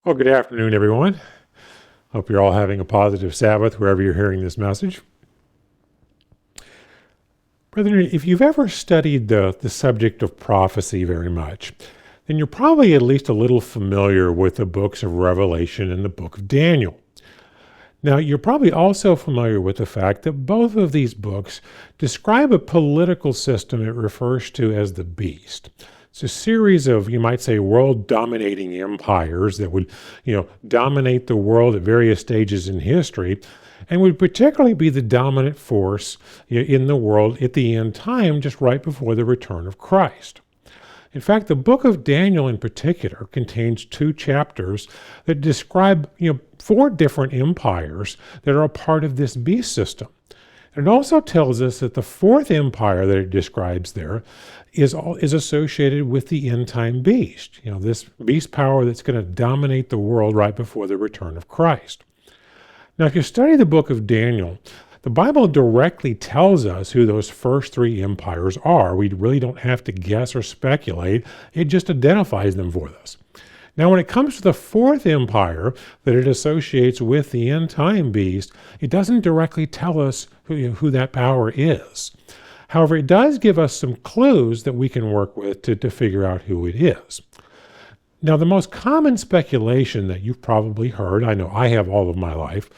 Well, good afternoon, everyone. Hope you're all having a positive Sabbath wherever you're hearing this message. Brethren, if you've ever studied the subject of prophecy very much, then you're probably at least a little familiar with the books of Revelation and the book of Daniel. Now, you're probably also familiar with the fact that both of these books describe a political system it refers to as the beast. It's a series of, you might say, world-dominating empires that would, dominate the world at various stages in history, and would particularly be the dominant force in the world at the end time, just right before the return of Christ. In fact, the book of Daniel in particular contains 2 chapters that describe, 4 different empires that are a part of this beast system. And it also tells us that the 4th empire that it describes there is associated with the end-time beast, this beast power that's going to dominate the world right before the return of Christ. Now, if you study the book of Daniel, the Bible directly tells us who those first 3 empires are. We really don't have to guess or speculate. It just identifies them for us. Now, when it comes to the 4th empire that it associates with the end-time beast, it doesn't directly tell us who that power is. However, it does give us some clues that we can work with to figure out who it is. Now, the most common speculation that you've probably heard, I know I have all of my life,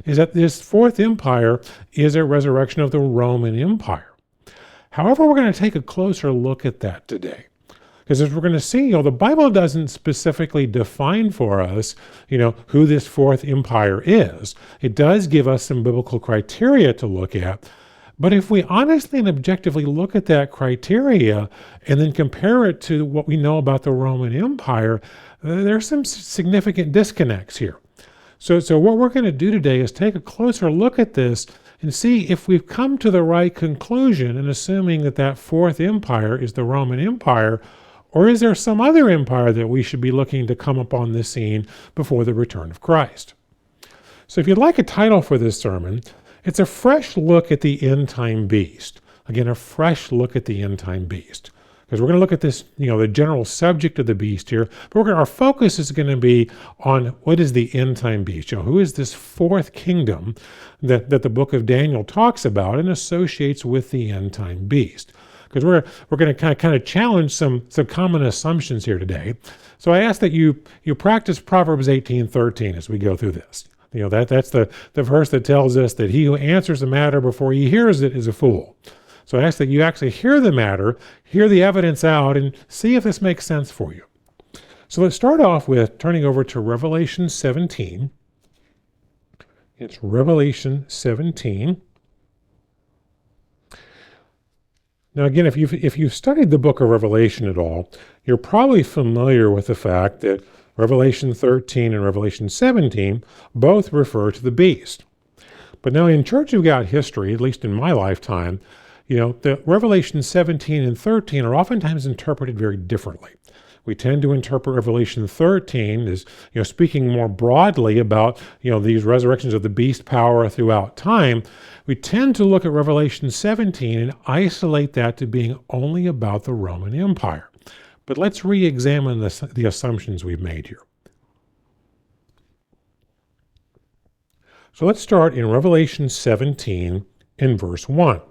is that this 4th empire is a resurrection of the Roman Empire. However, we're going to take a closer look at that today. Because as we're going to see, the Bible doesn't specifically define for us, who this 4th empire is. It does give us some biblical criteria to look at. But if we honestly and objectively look at that criteria and then compare it to what we know about the Roman Empire, there's some significant disconnects here. So what we're going to do today is take a closer look at this and see if we've come to the right conclusion in assuming that 4th empire is the Roman Empire, or is there some other empire that we should be looking to come upon the scene before the return of Christ? So if you'd like a title for this sermon, it's a fresh look at the end-time beast. Again, a fresh look at the end-time beast. Because we're going to look at this, the general subject of the beast here, but our focus is going to be on what is the end-time beast. Who is this 4th kingdom that the book of Daniel talks about and associates with the end-time beast? Because we're going to kind of challenge some common assumptions here today. So I ask that you practice Proverbs 18:13 as we go through this. That's the verse that tells us that he who answers the matter before he hears it is a fool. So I ask that you actually hear the matter, hear the evidence out, and see if this makes sense for you. So let's start off with turning over to Revelation 17. It's Revelation 17. Now, again, if you've studied the book of Revelation at all, you're probably familiar with the fact that Revelation 13 and Revelation 17 both refer to the beast. But now in Church of God history, at least in my lifetime, the Revelation 17 and 13 are oftentimes interpreted very differently. We tend to interpret Revelation 13 as, speaking more broadly about, these resurrections of the beast power throughout time. We tend to look at Revelation 17 and isolate that to being only about the Roman Empire. But let's re-examine the assumptions we've made here. So let's start in Revelation 17 in verse 1.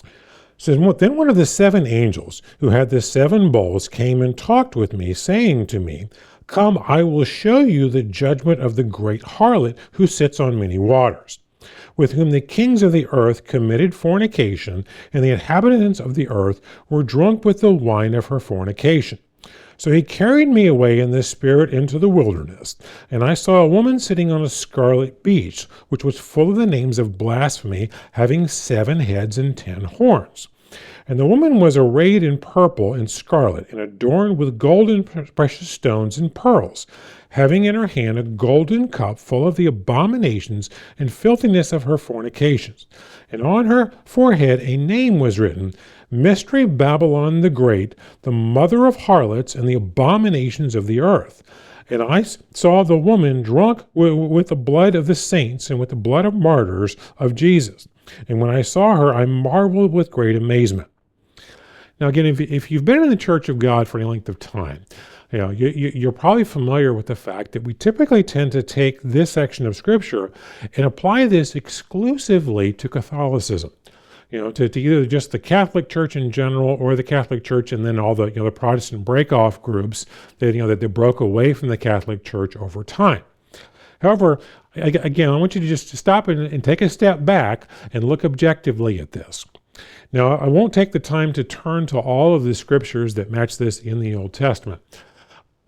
It says, then one of the 7 angels who had the 7 bowls came and talked with me, saying to me, "Come, I will show you the judgment of the great harlot who sits on many waters, with whom the kings of the earth committed fornication, and the inhabitants of the earth were drunk with the wine of her fornication. So he carried me away in the spirit into the wilderness, and I saw a woman sitting on a scarlet beast, which was full of the names of blasphemy, having 7 heads and 10 horns. And the woman was arrayed in purple and scarlet, and adorned with gold and precious stones and pearls, having in her hand a golden cup full of the abominations and filthiness of her fornications. And on her forehead a name was written, Mystery Babylon the Great, the mother of harlots and the abominations of the earth. And I saw the woman drunk with the blood of the saints and with the blood of martyrs of Jesus. And when I saw her, I marveled with great amazement." Now, again, if you've been in the Church of God for any length of time, you're probably familiar with the fact that we typically tend to take this section of Scripture and apply this exclusively to Catholicism. To either just the Catholic Church in general, or the Catholic Church and then all the the Protestant break-off groups that that they broke away from the Catholic Church over time. However, again, I want you to just stop and take a step back and look objectively at this. Now, I won't take the time to turn to all of the scriptures that match this in the Old Testament.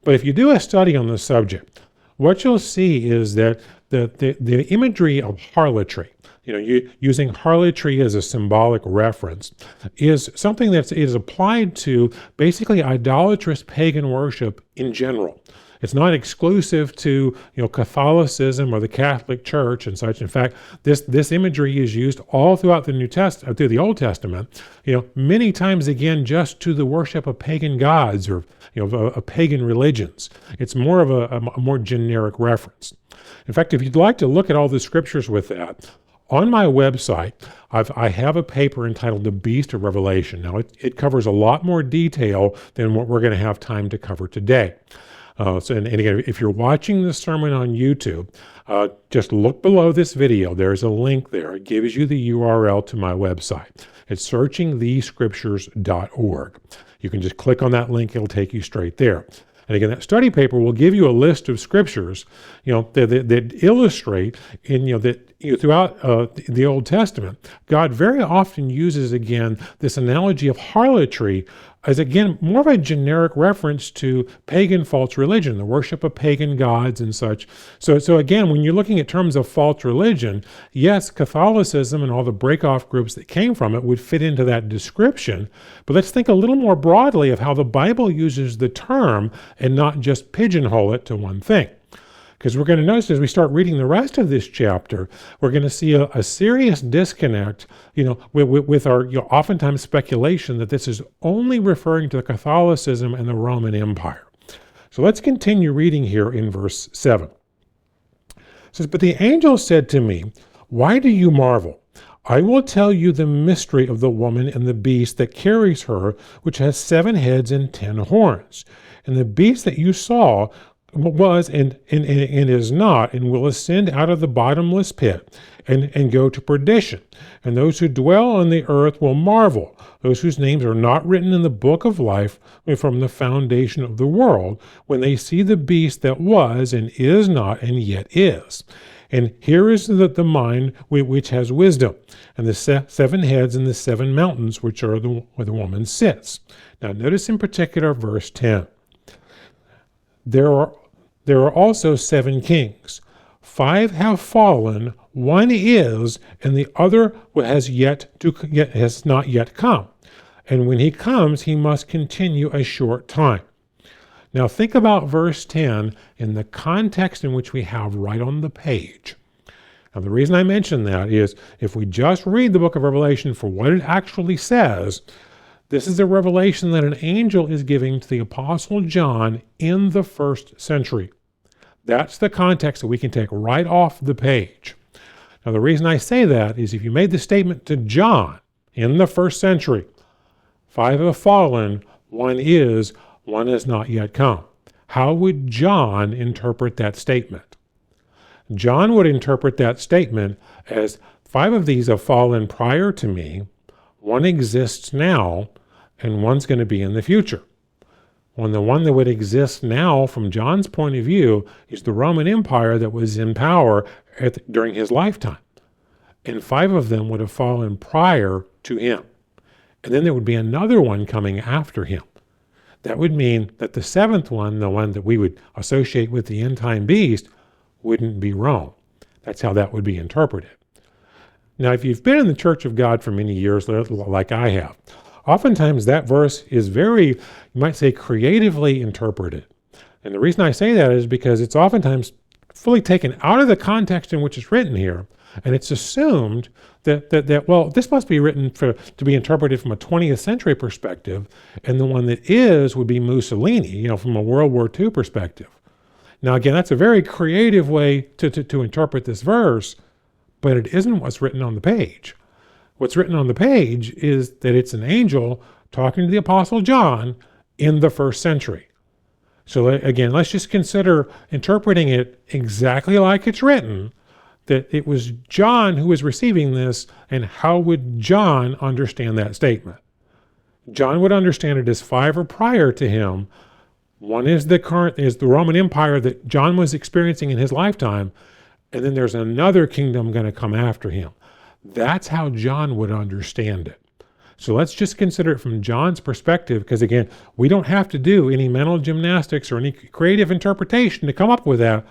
But if you do a study on the subject, what you'll see is that the imagery of harlotry, using harlotry as a symbolic reference, is something that is applied to basically idolatrous pagan worship in general. It's not exclusive to Catholicism or the Catholic Church and such. In fact, this imagery is used all throughout the New Testament, through the Old Testament, many times again just to the worship of pagan gods or of pagan religions. It's more of a more generic reference. In fact, if you'd like to look at all the scriptures with that, on my website, I have a paper entitled The Beast of Revelation. Now, it covers a lot more detail than what we're going to have time to cover today. And again, if you're watching this sermon on YouTube, just look below this video. There's a link there. It gives you the URL to my website. It's searchingthescriptures.org. You can just click on that link. It'll take you straight there. And again, that study paper will give you a list of scriptures, that illustrate throughout the Old Testament, God very often uses again this analogy of harlotry as again more of a generic reference to pagan false religion, the worship of pagan gods and such. So again, when you're looking at terms of false religion, yes, Catholicism and all the break-off groups that came from it would fit into that description. But let's think a little more broadly of how the Bible uses the term and not just pigeonhole it to one thing. Because we're going to notice as we start reading the rest of this chapter, we're going to see a serious disconnect, with our oftentimes speculation that this is only referring to Catholicism and the Roman Empire. So let's continue reading here in verse 7. It says, "But the angel said to me, 'Why do you marvel? I will tell you the mystery of the woman and the beast that carries her, which has 7 heads and 10 horns. And the beast that you saw was and is not, and will ascend out of the bottomless pit and go to perdition. And those who dwell on the earth will marvel, those whose names are not written in the book of life from the foundation of the world, when they see the beast that was and is not and yet is. And here is the mind which has wisdom, and the 7 heads and the 7 mountains, which are where the woman sits.'" Now notice in particular verse 10. There are also 7 kings. 5 have fallen, 1 is, and the other has not yet come. And when he comes, he must continue a short time. Now think about verse 10 in the context in which we have right on the page. Now the reason I mention that is if we just read the book of Revelation for what it actually says, this is a revelation that an angel is giving to the Apostle John in the 1st century. That's the context that we can take right off the page. Now, the reason I say that is if you made the statement to John in the 1st century, 5 have fallen, 1 is, 1 has not yet come. How would John interpret that statement? John would interpret that statement as 5 of these have fallen prior to me, 1 exists now, and 1's going to be in the future. When the one that would exist now from John's point of view is the Roman Empire that was in power during his lifetime. And 5 of them would have fallen prior to him. And then there would be another one coming after him. That would mean that the 7th one, the one that we would associate with the end-time beast, wouldn't be Rome. That's how that would be interpreted. Now, if you've been in the Church of God for many years, like I have, oftentimes that verse is very, you might say, creatively interpreted. And the reason I say that is because it's oftentimes fully taken out of the context in which it's written here, and it's assumed that well, this must be written to be interpreted from a 20th century perspective, and the one that is would be Mussolini, from a World War II perspective. Now, again, that's a very creative way to interpret this verse, but it isn't what's written on the page. What's written on the page is that it's an angel talking to the Apostle John in the first century. So again, let's just consider interpreting it exactly like it's written, that it was John who was receiving this, and how would John understand that statement? John would understand it as 5 or prior to him. One is the Roman Empire that John was experiencing in his lifetime, and then there's another kingdom going to come after him. That's how John would understand it. So let's just consider it from John's perspective, because again, we don't have to do any mental gymnastics or any creative interpretation to come up with that.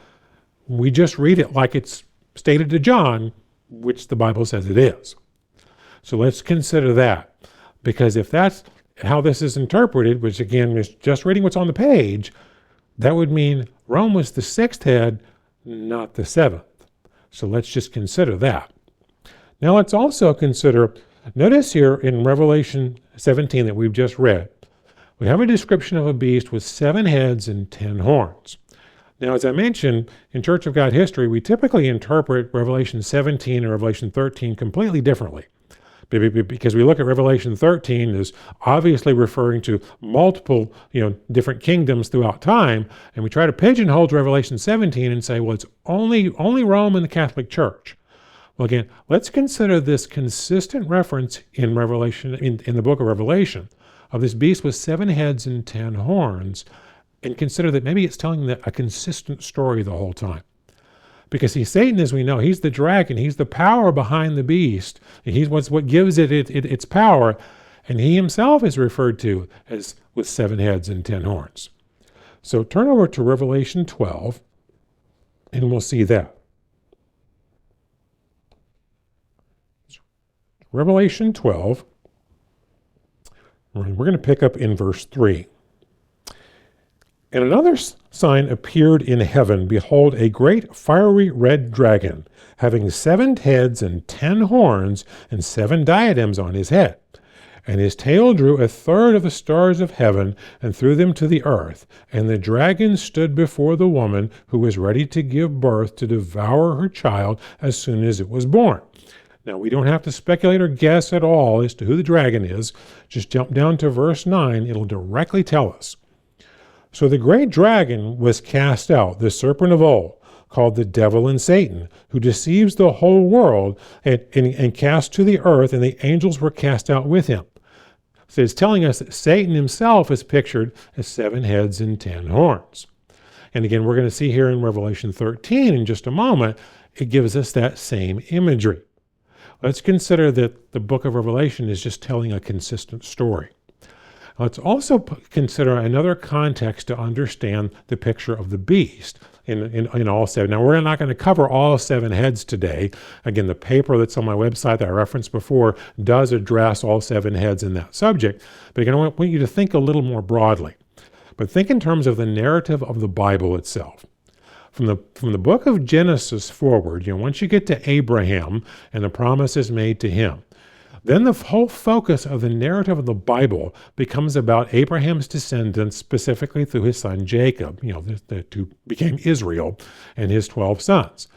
We just read it like it's stated to John, which the Bible says it is. So let's consider that, because if that's how this is interpreted, which again is just reading what's on the page, that would mean Rome was the 6th head, not the 7th. So let's just consider that. Now let's also consider, notice here in Revelation 17 that we've just read, we have a description of a beast with 7 heads and 10 horns. Now, as I mentioned, in Church of God history, we typically interpret Revelation 17 and Revelation 13 completely differently, because we look at Revelation 13 as obviously referring to multiple, different kingdoms throughout time, and we try to pigeonhole Revelation 17 and say, well, it's only Rome and the Catholic Church. Well, again, let's consider this consistent reference in Revelation, in the book of Revelation, of this beast with 7 heads and 10 horns, and consider that maybe it's telling a consistent story the whole time. Because Satan, as we know, he's the dragon, he's the power behind the beast, and he's what gives it its power, and he himself is referred to as with 7 heads and 10 horns. So turn over to Revelation 12, and we'll see that. Revelation 12, we're going to pick up in verse 3. And another sign appeared in heaven. Behold, a great fiery red dragon, having 7 heads and 10 horns, and 7 diadems on his head. And his tail drew 1/3 of the stars of heaven, and threw them to the earth. And the dragon stood before the woman, who was ready to give birth, to devour her child as soon as it was born. Now, we don't have to speculate or guess at all as to who the dragon is. Just jump down to verse 9. It'll directly tell us. So the great dragon was cast out, the serpent of old, called the devil and Satan, who deceives the whole world, and cast to the earth, and the angels were cast out with him. So it's telling us that Satan himself is pictured as 7 heads and 10 horns. And again, we're going to see here in Revelation 13 in just a moment, it gives us that same imagery. Let's consider that the book of Revelation is just telling a consistent story. Let's also consider another context to understand the picture of the beast in all 7. Now, we're not going to cover all 7 heads today. Again, the paper that's on my website that I referenced before does address all 7 heads in that subject. But again, I want you to think a little more broadly. But think in terms of the narrative of the Bible itself. From the book of Genesis forward, once you get to Abraham and the promises made to him, then the whole focus of the narrative of the Bible becomes about Abraham's descendants, specifically through his son Jacob, who became Israel, and his 12 sons.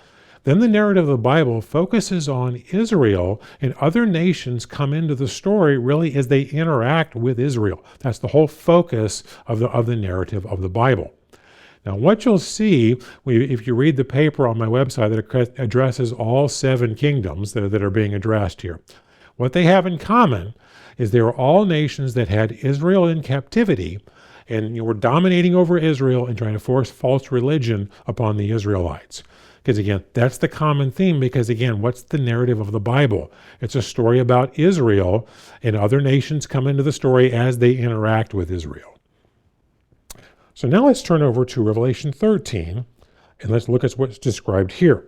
Then the narrative of the Bible focuses on Israel, and other nations come into the story really as they interact with Israel. That's the whole focus of the narrative of the Bible. Now, what you'll see if you read the paper on my website that addresses all 7 kingdoms that are being addressed here, what they have in common is they were all nations that had Israel in captivity and were dominating over Israel and trying to force false religion upon the Israelites. Because again, that's the common theme, because again, what's the narrative of the Bible? It's a story about Israel, and other nations come into the story as they interact with Israel. So now let's turn over to Revelation 13, and let's look at what's described here.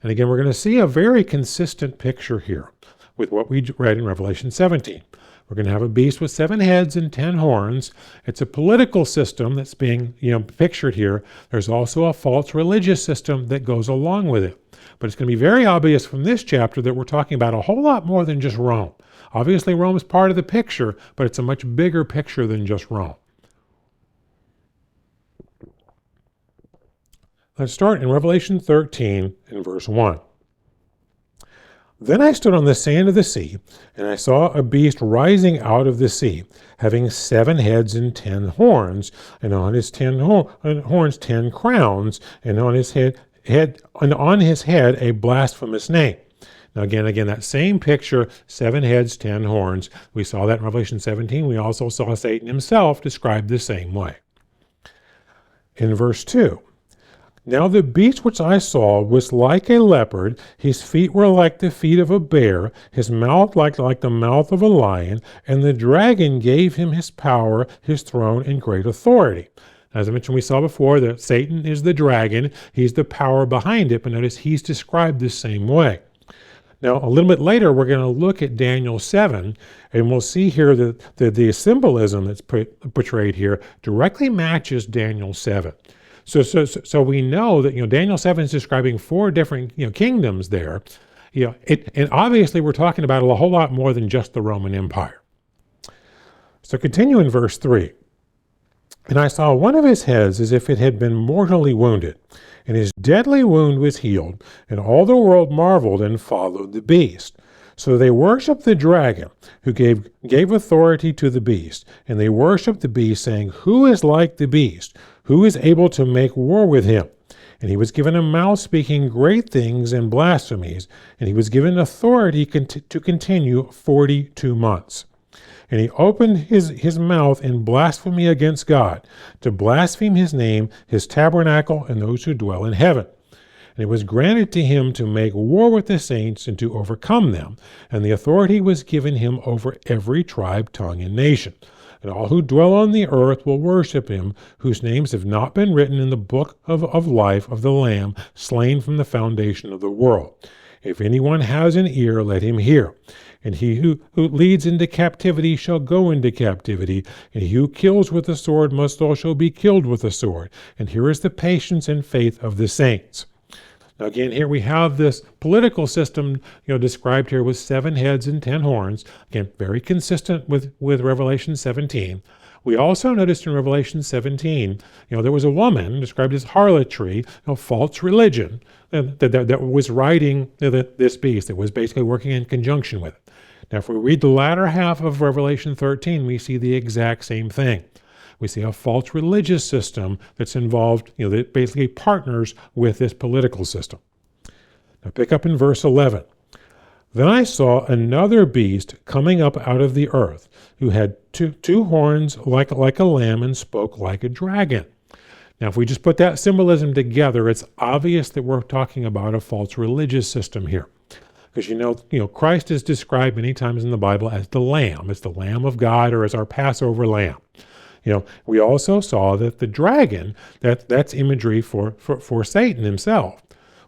And again, we're going to see a very consistent picture here with what we read in Revelation 17. We're going to have a beast with 7 heads and 10 horns. It's a political system that's being pictured here. There's also a false religious system that goes along with it. But it's going to be very obvious from this chapter that we're talking about a whole lot more than just Rome. Obviously, Rome is part of the picture, but it's a much bigger picture than just Rome. Let's start in Revelation 13 in verse 1. Then I stood on the sand of the sea, and I saw a beast rising out of the sea, having 7 heads and 10 horns, and on his 10 horns 10 crowns, and on his head a blasphemous name. Now again, that same picture, 7 heads, 10 horns. We saw that in Revelation 17. We also saw Satan himself described the same way. In verse 2, now the beast which I saw was like a leopard, his feet were like the feet of a bear, his mouth like the mouth of a lion, and the dragon gave him his power, his throne, and great authority. As I mentioned, we saw before that Satan is the dragon, he's the power behind it, but notice he's described the same way. Now, a little bit later, we're going to look at Daniel 7, and we'll see here that the symbolism that's portrayed here directly matches Daniel 7. So we know that Daniel 7 is describing 4 different kingdoms there, and obviously we're talking about a whole lot more than just the Roman Empire. So continue in verse 3. And I saw one of his heads as if it had been mortally wounded, and his deadly wound was healed, and all the world marveled and followed the beast. So they worshiped the dragon, who gave authority to the beast, and they worshiped the beast, saying, who is like the beast? Who is able to make war with him? And he was given a mouth speaking great things and blasphemies, and he was given authority to continue 42 months. And he opened his mouth in blasphemy against God, to blaspheme his name, his tabernacle, and those who dwell in heaven. And it was granted to him to make war with the saints and to overcome them. And the authority was given him over every tribe, tongue, and nation. And all who dwell on the earth will worship him, whose names have not been written in the book of life of the Lamb, slain from the foundation of the world. If anyone has an ear, let him hear. And he who leads into captivity shall go into captivity, and he who kills with the sword must also be killed with the sword. And here is the patience and faith of the saints. Now again, here we have this political system, described here with 7 heads and 10 horns. Again, very consistent with Revelation 17. We also noticed in Revelation 17, there was a woman described as harlotry, false religion, that was riding this beast, that was basically working in conjunction with it. Now, if we read the latter half of Revelation 13, we see the exact same thing. We see a false religious system that's involved, that basically partners with this political system. Now, pick up in verse 11. Then I saw another beast coming up out of the earth, who had two horns like a lamb and spoke like a dragon. Now, if we just put that symbolism together, it's obvious that we're talking about a false religious system here. Because Christ is described many times in the Bible as the Lamb. It's the Lamb of God, or as our Passover Lamb. We also saw that the dragon, that's imagery for Satan himself.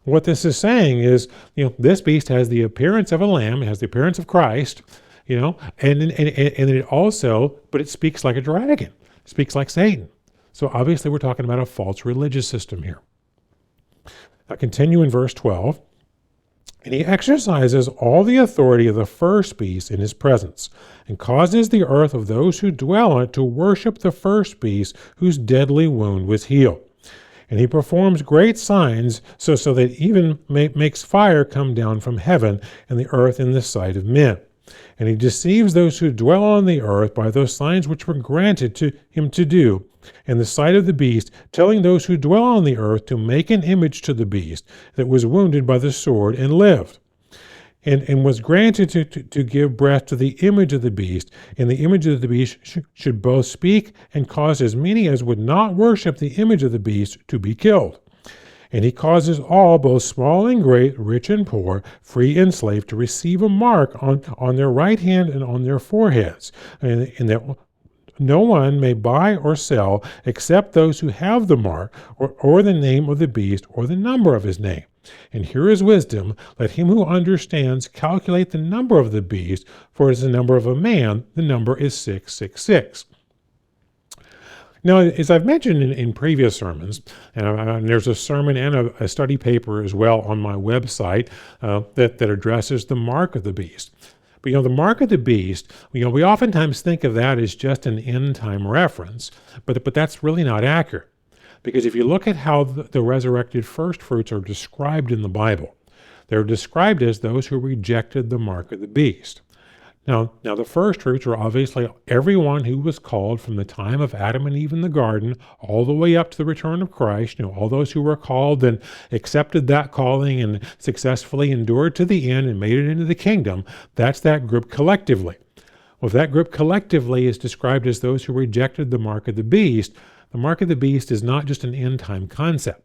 What this is saying is, this beast has the appearance of a lamb, it has the appearance of Christ, and it also, but it speaks like a dragon, it speaks like Satan. So obviously we're talking about a false religious system here. I continue in verse 12. And he exercises all the authority of the first beast in his presence, and causes the earth of those who dwell on it to worship the first beast whose deadly wound was healed. And he performs great signs so that even makes fire come down from heaven and the earth in the sight of men. And he deceives those who dwell on the earth by those signs which were granted to him to do in the sight of the beast, telling those who dwell on the earth to make an image to the beast that was wounded by the sword and lived. And was granted to give breath to the image of the beast, and the image of the beast should both speak and cause as many as would not worship the image of the beast to be killed. And he causes all, both small and great, rich and poor, free and slave, to receive a mark on their right hand and on their foreheads, and that no one may buy or sell except those who have the mark or the name of the beast or the number of his name. And here is wisdom. Let him who understands calculate the number of the beast, for as the number of a man, the number is 666. Now, as I've mentioned in previous sermons, and there's a sermon and a study paper as well on my website that addresses the mark of the beast. But the mark of the beast, we oftentimes think of that as just an end-time reference, but that's really not accurate. Because if you look at how the resurrected first fruits are described in the Bible, They're described as those who rejected the mark of the beast. Now, the first fruits are obviously everyone who was called from the time of Adam and Eve in the garden all the way up to the return of Christ. All those who were called and accepted that calling and successfully endured to the end and made it into the kingdom. That's that group collectively. Well, if that group collectively is described as those who rejected the mark of the beast is not just an end-time concept.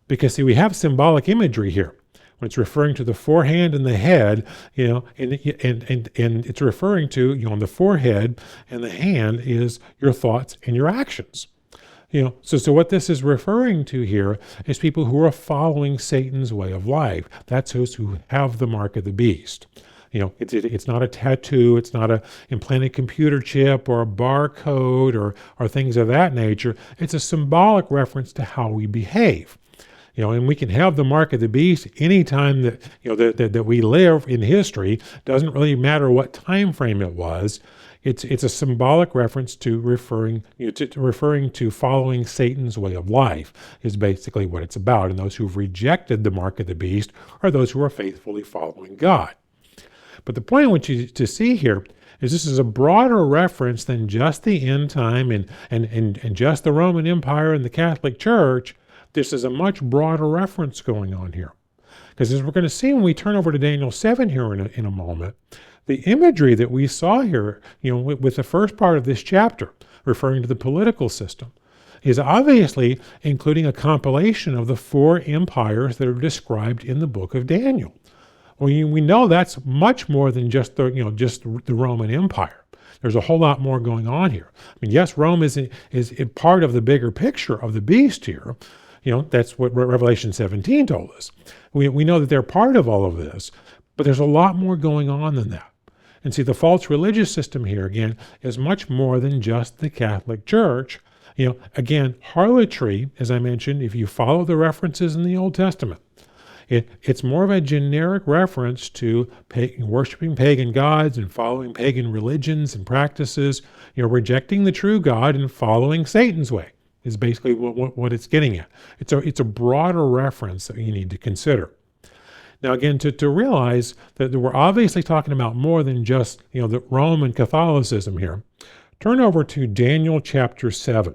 Because, see, we have symbolic imagery here. When it's referring to the forehand and the head, and it's referring to, on the forehead and the hand is your thoughts and your actions. So what this is referring to here is people who are following Satan's way of life. That's those who have the mark of the beast. It's not a tattoo, it's not a implanted computer chip or a barcode or things of that nature. It's a symbolic reference to how we behave. And we can have the mark of the beast anytime that that we live in history. Doesn't really matter what time frame it was. It's a symbolic reference to referring to following Satan's way of life is basically what it's about. And those who've rejected the mark of the beast are those who are faithfully following God. But the point I want you to see here is this is a broader reference than just the end time and just the Roman Empire and the Catholic Church. This is a much broader reference going on here. Because as we're going to see when we turn over to Daniel 7 here in a moment, the imagery that we saw here, with the first part of this chapter, referring to the political system, is obviously including a compilation of the 4 empires that are described in the book of Daniel. Well, we know that's much more than just the Roman Empire. There's a whole lot more going on here. I mean, yes, Rome is part of the bigger picture of the beast here. That's what Revelation 17 told us. We know that they're part of all of this, but there's a lot more going on than that. And see, the false religious system here, again, is much more than just the Catholic Church. Again, harlotry, as I mentioned, if you follow the references in the Old Testament, it's more of a generic reference to worshiping pagan gods and following pagan religions and practices, rejecting the true God and following Satan's way. Is basically what it's getting at. It's a broader reference that you need to consider. Now, again, to realize that we're obviously talking about more than just the Roman Catholicism here, turn over to Daniel chapter 7.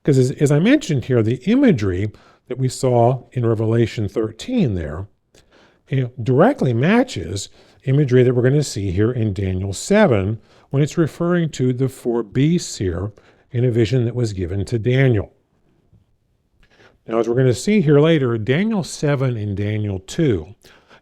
Because as I mentioned here, the imagery that we saw in Revelation 13 there directly matches imagery that we're going to see here in Daniel 7 when it's referring to the 4 beasts here in a vision that was given to Daniel. Now, as we're going to see here later, Daniel 7 and Daniel 2,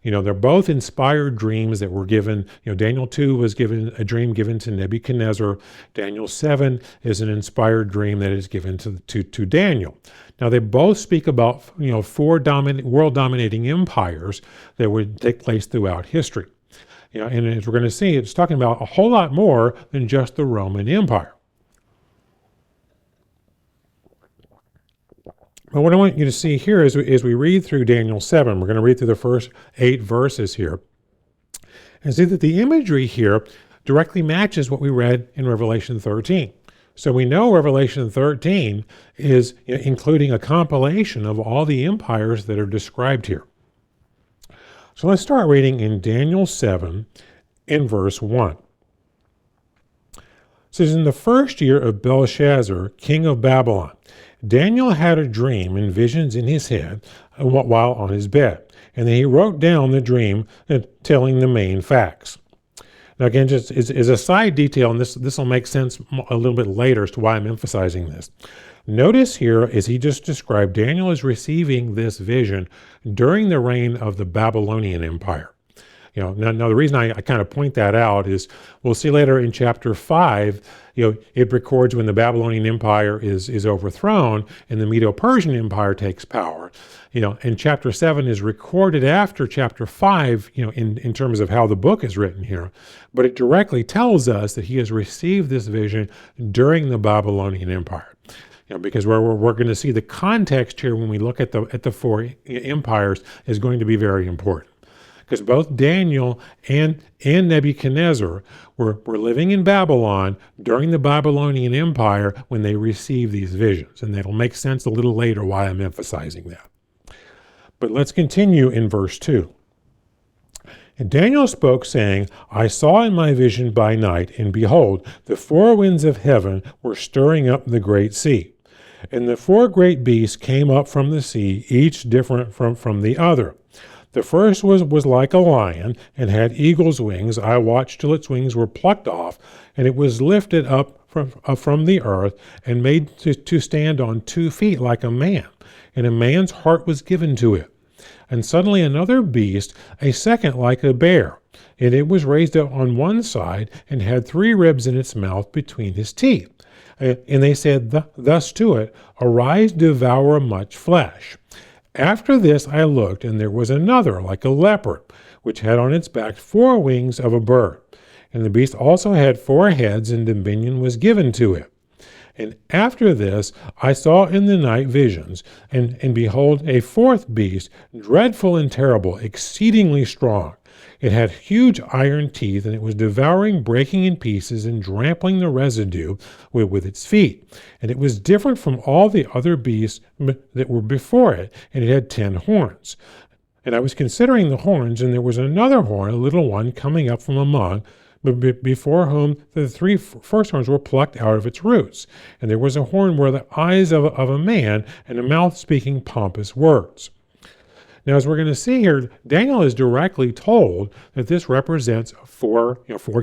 they're both inspired dreams that were given. Daniel 2 was given a dream given to Nebuchadnezzar. Daniel 7 is an inspired dream that is given to Daniel. Now, they both speak about 4 world-dominating empires that would take place throughout history. And as we're going to see, it's talking about a whole lot more than just the Roman Empire. But what I want you to see here is we read through Daniel 7, we're going to read through the first 8 verses here, and see that the imagery here directly matches what we read in Revelation 13. So we know Revelation 13 is including a compilation of all the empires that are described here. So let's start reading in Daniel 7 in verse 1. It says, "In the first year of Belshazzar, king of Babylon, Daniel had a dream and visions in his head while on his bed, and then he wrote down the dream telling the main facts." Now, again, just as a side detail, and this will make sense a little bit later as to why I'm emphasizing this. Notice here, as he just described, Daniel is receiving this vision during the reign of the Babylonian Empire. Now the reason I kind of point that out is we'll see later in chapter 5, it records when the Babylonian Empire is overthrown and the Medo-Persian Empire takes power. And chapter 7 is recorded after chapter 5, in terms of how the book is written here. But it directly tells us that he has received this vision during the Babylonian Empire. Because we're going to see the context here when we look at the 4 empires is going to be very important. Because both Daniel and Nebuchadnezzar were living in Babylon during the Babylonian Empire when they received these visions. And that'll make sense a little later why I'm emphasizing that. But let's continue in verse 2. And Daniel spoke, saying, I saw in my vision by night, and behold, the four winds of heaven were stirring up the great sea. And the four great beasts came up from the sea, each different from the other. The first was like a lion, and had eagle's wings. I watched till its wings were plucked off, and it was lifted up from the earth, and made to stand on 2 feet like a man. And a man's heart was given to it. And suddenly another beast, a second like a bear, and it was raised up on one side, and had 3 ribs in its mouth between his teeth. And they said thus to it, Arise, devour much flesh. After this I looked, and there was another like a leopard, which had on its back 4 wings of a bird. And the beast also had 4 heads, and dominion was given to it. And after this I saw in the night visions, and behold, a 4th beast, dreadful and terrible, exceedingly strong. It had huge iron teeth, and it was devouring, breaking in pieces, and trampling the residue with its feet. And it was different from all the other beasts that were before it, and it had 10 horns. And I was considering the horns, and there was another horn, a little one, coming up from among, before whom the 3 first horns were plucked out of its roots. And there was a horn where the eyes of a man, and a mouth speaking pompous words. Now, as we're going to see here, Daniel is directly told that this represents 4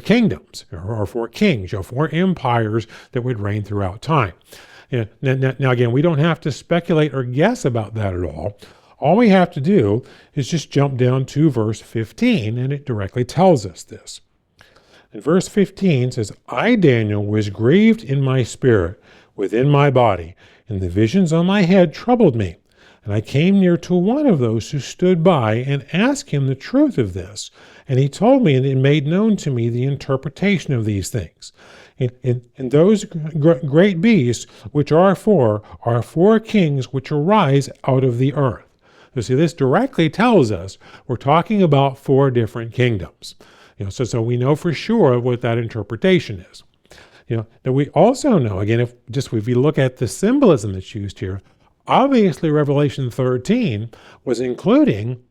kingdoms, or 4 kings, 4 empires that would reign throughout time. Now, again, we don't have to speculate or guess about that at all. All we have to do is just jump down to verse 15, and it directly tells us this. And verse 15 says, I, Daniel, was grieved in my spirit within my body, and the visions on my head troubled me. And I came near to one of those who stood by and asked him the truth of this. And he told me and made known to me the interpretation of these things. And those great beasts, which are 4 kings which arise out of the earth. So see, this directly tells us we're talking about 4 different kingdoms. So we know for sure what that interpretation is. Now we also know, again, if you look at the symbolism that's used here, obviously Revelation 13 was including,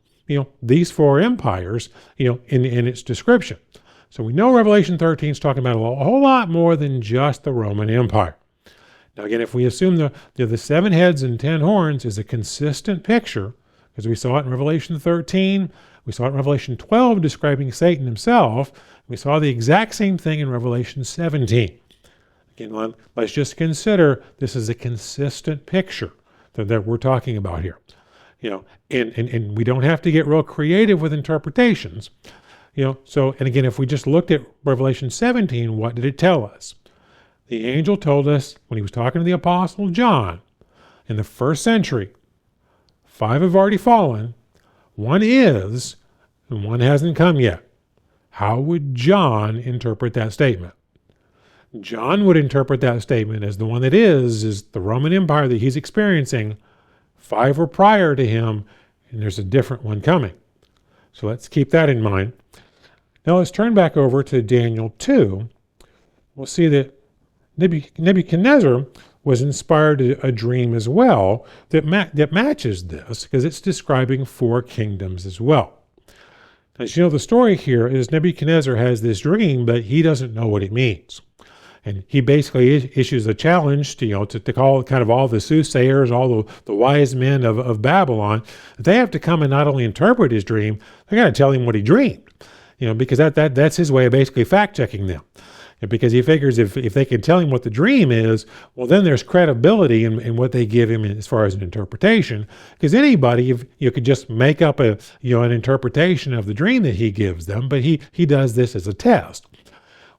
these 4 empires, in its description. So we know Revelation 13 is talking about a whole lot more than just the Roman Empire. Now again, if we assume the 7 heads and 10 horns is a consistent picture, because we saw it in Revelation 13, we saw it in Revelation 12 describing Satan himself, we saw the exact same thing in Revelation 17. Again, let's just consider this is a consistent picture that we're talking about here. And we don't have to get real creative with interpretations. And again, if we just looked at Revelation 17, what did it tell us? The angel told us when he was talking to the Apostle John in the 1st century, 5 have already fallen, 1 is, and 1 hasn't come yet. How would John interpret that statement? John would interpret that statement as the one that is the Roman Empire that he's experiencing. 5 were prior to him, and there's a different one coming. So let's keep that in mind. Now let's turn back over to Daniel 2. We'll see that Nebuchadnezzar was inspired a dream as well that matches this, because it's describing 4 kingdoms as well. As you know, the story here is Nebuchadnezzar has this dream, but he doesn't know what it means. And he basically issues a challenge to call kind of all the soothsayers, all the wise men of Babylon. They have to come and not only interpret his dream, they got to tell him what he dreamed, because that's his way of basically fact-checking them. And because he figures if they can tell him what the dream is, well, then there's credibility in what they give him as far as an interpretation. Because anybody, if you could just make up an interpretation of the dream that he gives them, but he does this as a test.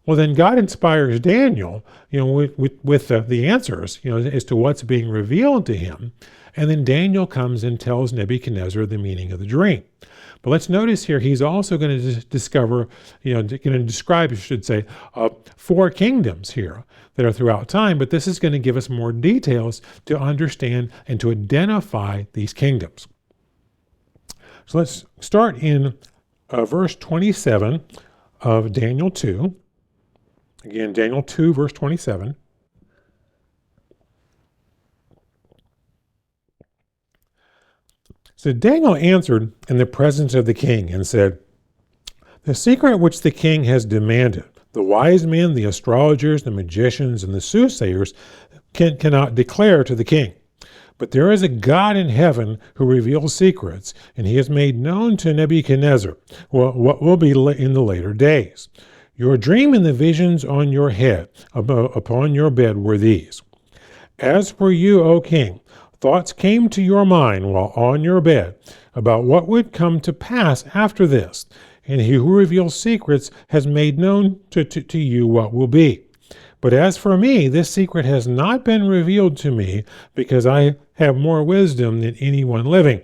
Well, then God inspires Daniel, with the answers, as to what's being revealed to him. And then Daniel comes and tells Nebuchadnezzar the meaning of the dream. But let's notice here, he's also going to discover, going to describe, I should say, 4 kingdoms here that are throughout time. But this is going to give us more details to understand and to identify these kingdoms. So let's start in verse 27 of Daniel 2. Again, Daniel 2, verse 27. So Daniel answered in the presence of the king and said, "The secret which the king has demanded, the wise men, the astrologers, the magicians, and the soothsayers cannot declare to the king. But there is a God in heaven who reveals secrets, and he has made known to Nebuchadnezzar what will be in the later days. Your dream and the visions on your head, upon your bed, were these. As for you, O king, thoughts came to your mind while on your bed about what would come to pass after this, and he who reveals secrets has made known to you what will be. But as for me, this secret has not been revealed to me, because I have more wisdom than anyone living.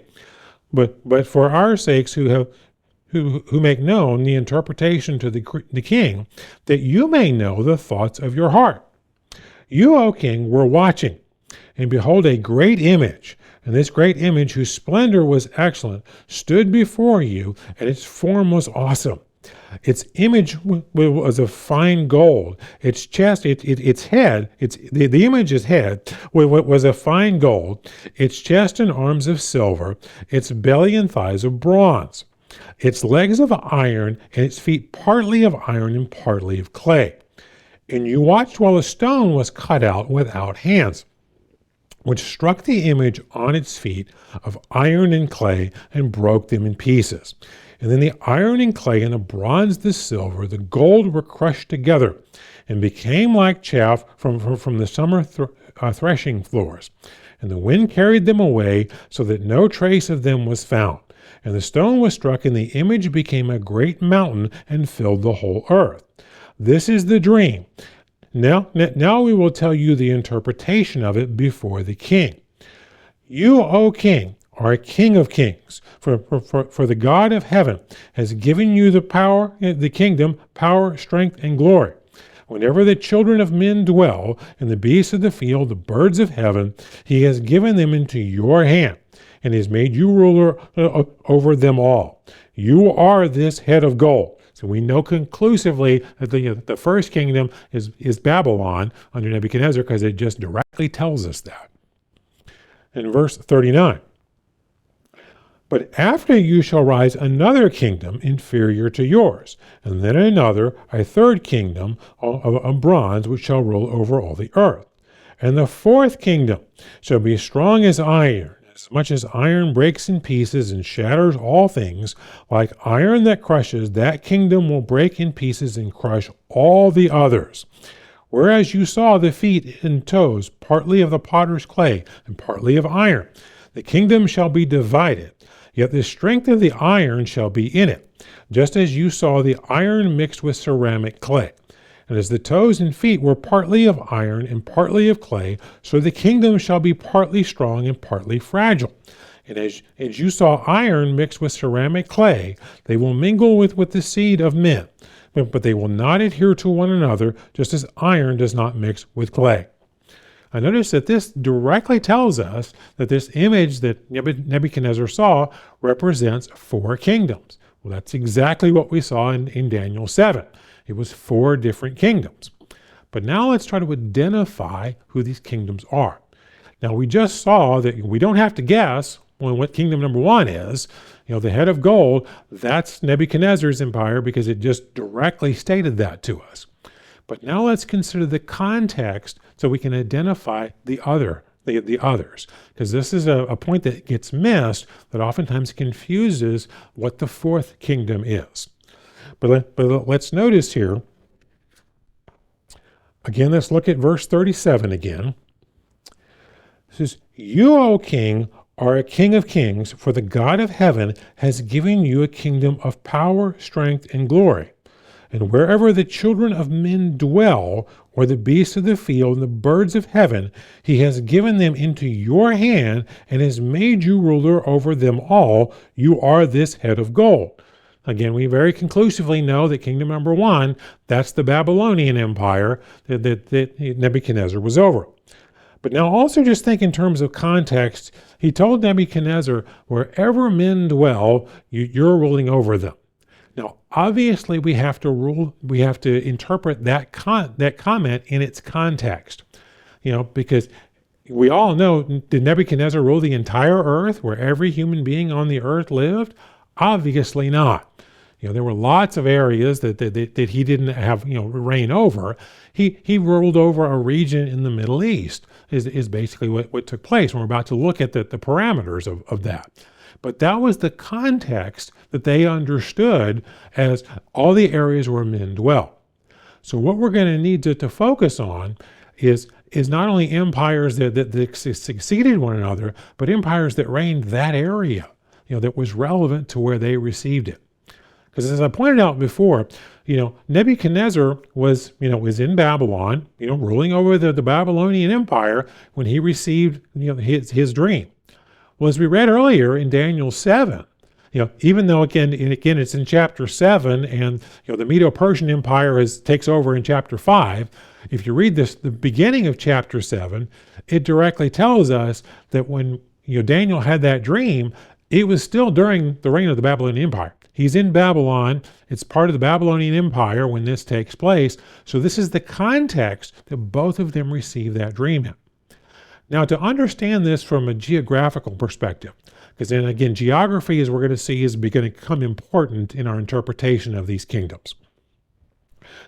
But for our sakes who make known the interpretation to the king, that you may know the thoughts of your heart. You, O king, were watching, and behold, a great image, and this great image, whose splendor was excellent, stood before you, and its form was awesome. Its image was of fine gold. Its chest, its head, the image's head was of fine gold. Its chest and arms of silver. Its belly and thighs of bronze. Its legs of iron, and its feet partly of iron and partly of clay. And you watched while a stone was cut out without hands, which struck the image on its feet of iron and clay and broke them in pieces. And then the iron and clay and the bronze, the silver, the gold were crushed together and became like chaff from the summer threshing floors. And the wind carried them away so that no trace of them was found. And the stone was struck, and the image became a great mountain and filled the whole earth. This is the dream. Now we will tell you the interpretation of it before the king. You, O king, are a king of kings, for the God of heaven has given you the power, the kingdom, power, strength, and glory. Whenever the children of men dwell, and the beasts of the field, the birds of heaven, he has given them into your hand, and has made you ruler over them all. You are this head of gold. So we know conclusively that the first kingdom is Babylon under Nebuchadnezzar, because it just directly tells us that. In verse 39, but after you shall rise another kingdom inferior to yours, and then another, a third kingdom of bronze, which shall rule over all the earth. And the fourth kingdom shall be strong as iron, as much as iron breaks in pieces and shatters all things, like iron that crushes, that kingdom will break in pieces and crush all the others. Whereas you saw the feet and toes, partly of the potter's clay and partly of iron, the kingdom shall be divided, yet the strength of the iron shall be in it, just as you saw the iron mixed with ceramic clay. And as the toes and feet were partly of iron and partly of clay, so the kingdom shall be partly strong and partly fragile. And as you saw iron mixed with ceramic clay, they will mingle with the seed of men, but they will not adhere to one another, just as iron does not mix with clay. I notice that this directly tells us that this image that Nebuchadnezzar saw represents four kingdoms. Well, that's exactly what we saw in Daniel 7. It was four different kingdoms. But now let's try to identify who these kingdoms are. Now, we just saw that we don't have to guess what kingdom number one is. The head of gold, that's Nebuchadnezzar's empire, because it just directly stated that to us. But now let's consider the context so we can identify the others, because this is a point that gets missed, that oftentimes confuses what the fourth kingdom is. But let's notice here, again, let's look at verse 37 again. It says, you, O king, are a king of kings, for the God of heaven has given you a kingdom of power, strength, and glory. And wherever the children of men dwell, or the beasts of the field and the birds of heaven, he has given them into your hand and has made you ruler over them all. You are this head of gold. Again, we very conclusively know that kingdom number one, that's the Babylonian Empire that Nebuchadnezzar was over. But now also just think in terms of context. He told Nebuchadnezzar, wherever men dwell, you're ruling over them. Now, obviously, we have to interpret that comment in its context, because we all know, did Nebuchadnezzar rule the entire earth where every human being on the earth lived? Obviously not. There were lots of areas that he didn't have, reign over. He ruled over a region in the Middle East, is basically what took place. And we're about to look at the parameters of that. But that was the context that they understood as all the areas where men dwell. So what we're going to need to focus on is not only empires that succeeded one another, but empires that reigned that area, that was relevant to where they received it. Because as I pointed out before, Nebuchadnezzar was in Babylon, ruling over the Babylonian Empire when he received, his dream. Well, as we read earlier in Daniel 7, even though again it's in chapter 7, and the Medo-Persian Empire takes over in chapter 5. If you read the beginning of chapter 7, it directly tells us that when Daniel had that dream, it was still during the reign of the Babylonian Empire. He's in Babylon. It's part of the Babylonian Empire when this takes place. So this is the context that both of them receive that dream in. Now, to understand this from a geographical perspective, because then again, geography, as we're going to see, is going to become important in our interpretation of these kingdoms.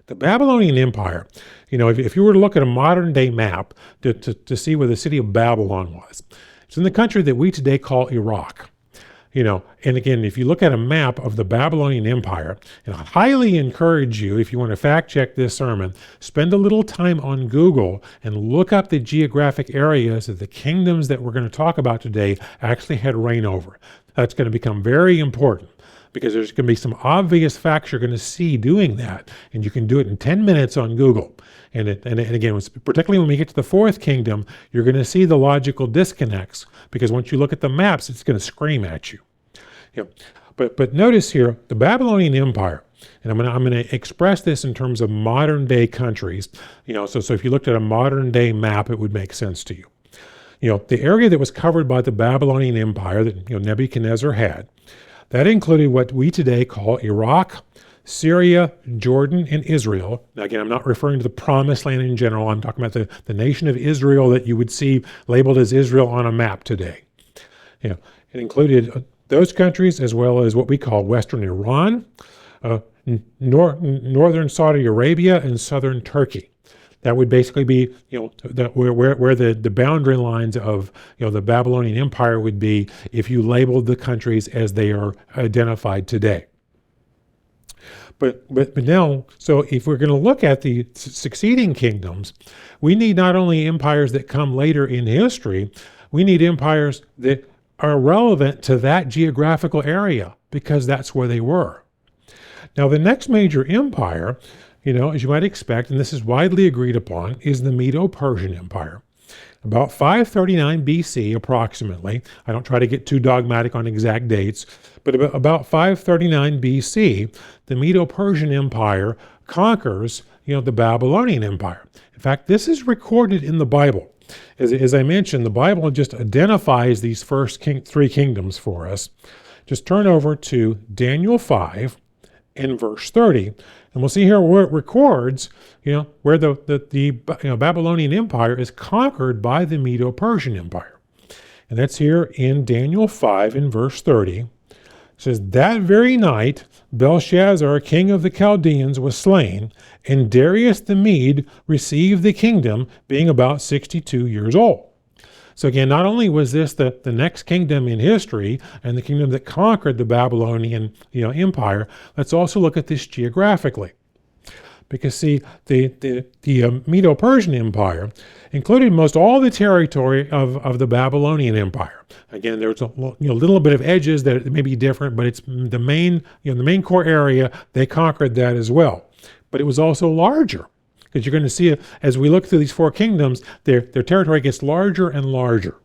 The Babylonian Empire, if you were to look at a modern day map to see where the city of Babylon was, it's in the country that we today call Iraq. And again, if you look at a map of the Babylonian Empire, and I highly encourage you, if you want to fact check this sermon, spend a little time on Google and look up the geographic areas that the kingdoms that we're going to talk about today actually had reign over. That's going to become very important because there's going to be some obvious facts you're going to see doing that, and you can do it in 10 minutes on Google. And again, particularly when we get to the fourth kingdom, you're going to see the logical disconnects, because once you look at the maps, it's going to scream at you. But notice here, the Babylonian Empire, and I'm going to express this in terms of modern day countries. So if you looked at a modern day map, it would make sense to you. The area that was covered by the Babylonian Empire that Nebuchadnezzar had, that included what we today call Iraq, Syria, Jordan, and Israel. Now, again, I'm not referring to the Promised Land in general. I'm talking about the nation of Israel that you would see labeled as Israel on a map today. It included those countries as well as what we call Western Iran, Northern Saudi Arabia, and Southern Turkey. That would basically be, where the boundary lines of, the Babylonian Empire would be if you labeled the countries as they are identified today. But now, so if we're going to look at the succeeding kingdoms, we need not only empires that come later in history, we need empires that are relevant to that geographical area, because that's where they were. Now, the next major empire, as you might expect, and this is widely agreed upon, is the Medo-Persian Empire. About 539 BC, approximately. I don't try to get too dogmatic on exact dates, but about 539 BC, the Medo-Persian Empire conquers, the Babylonian Empire. In fact, this is recorded in the Bible. As I mentioned, the Bible just identifies these first three kingdoms for us. Just turn over to Daniel 5 and verse 30, and we'll see here where it records, where the Babylonian Empire is conquered by the Medo-Persian Empire. And that's here in Daniel 5 in verse 30. It says, "That very night Belshazzar, king of the Chaldeans, was slain, and Darius the Mede received the kingdom, being about 62 years old." So again, not only was this the next kingdom in history and the kingdom that conquered the Babylonian empire, let's also look at this geographically. Because see, the Medo-Persian Empire included most all the territory of the Babylonian Empire. Again, there's a little bit of edges that may be different, but it's the main core area. They conquered that as well, but it was also larger. Because you're going to see, as we look through these four kingdoms, their territory gets larger and larger.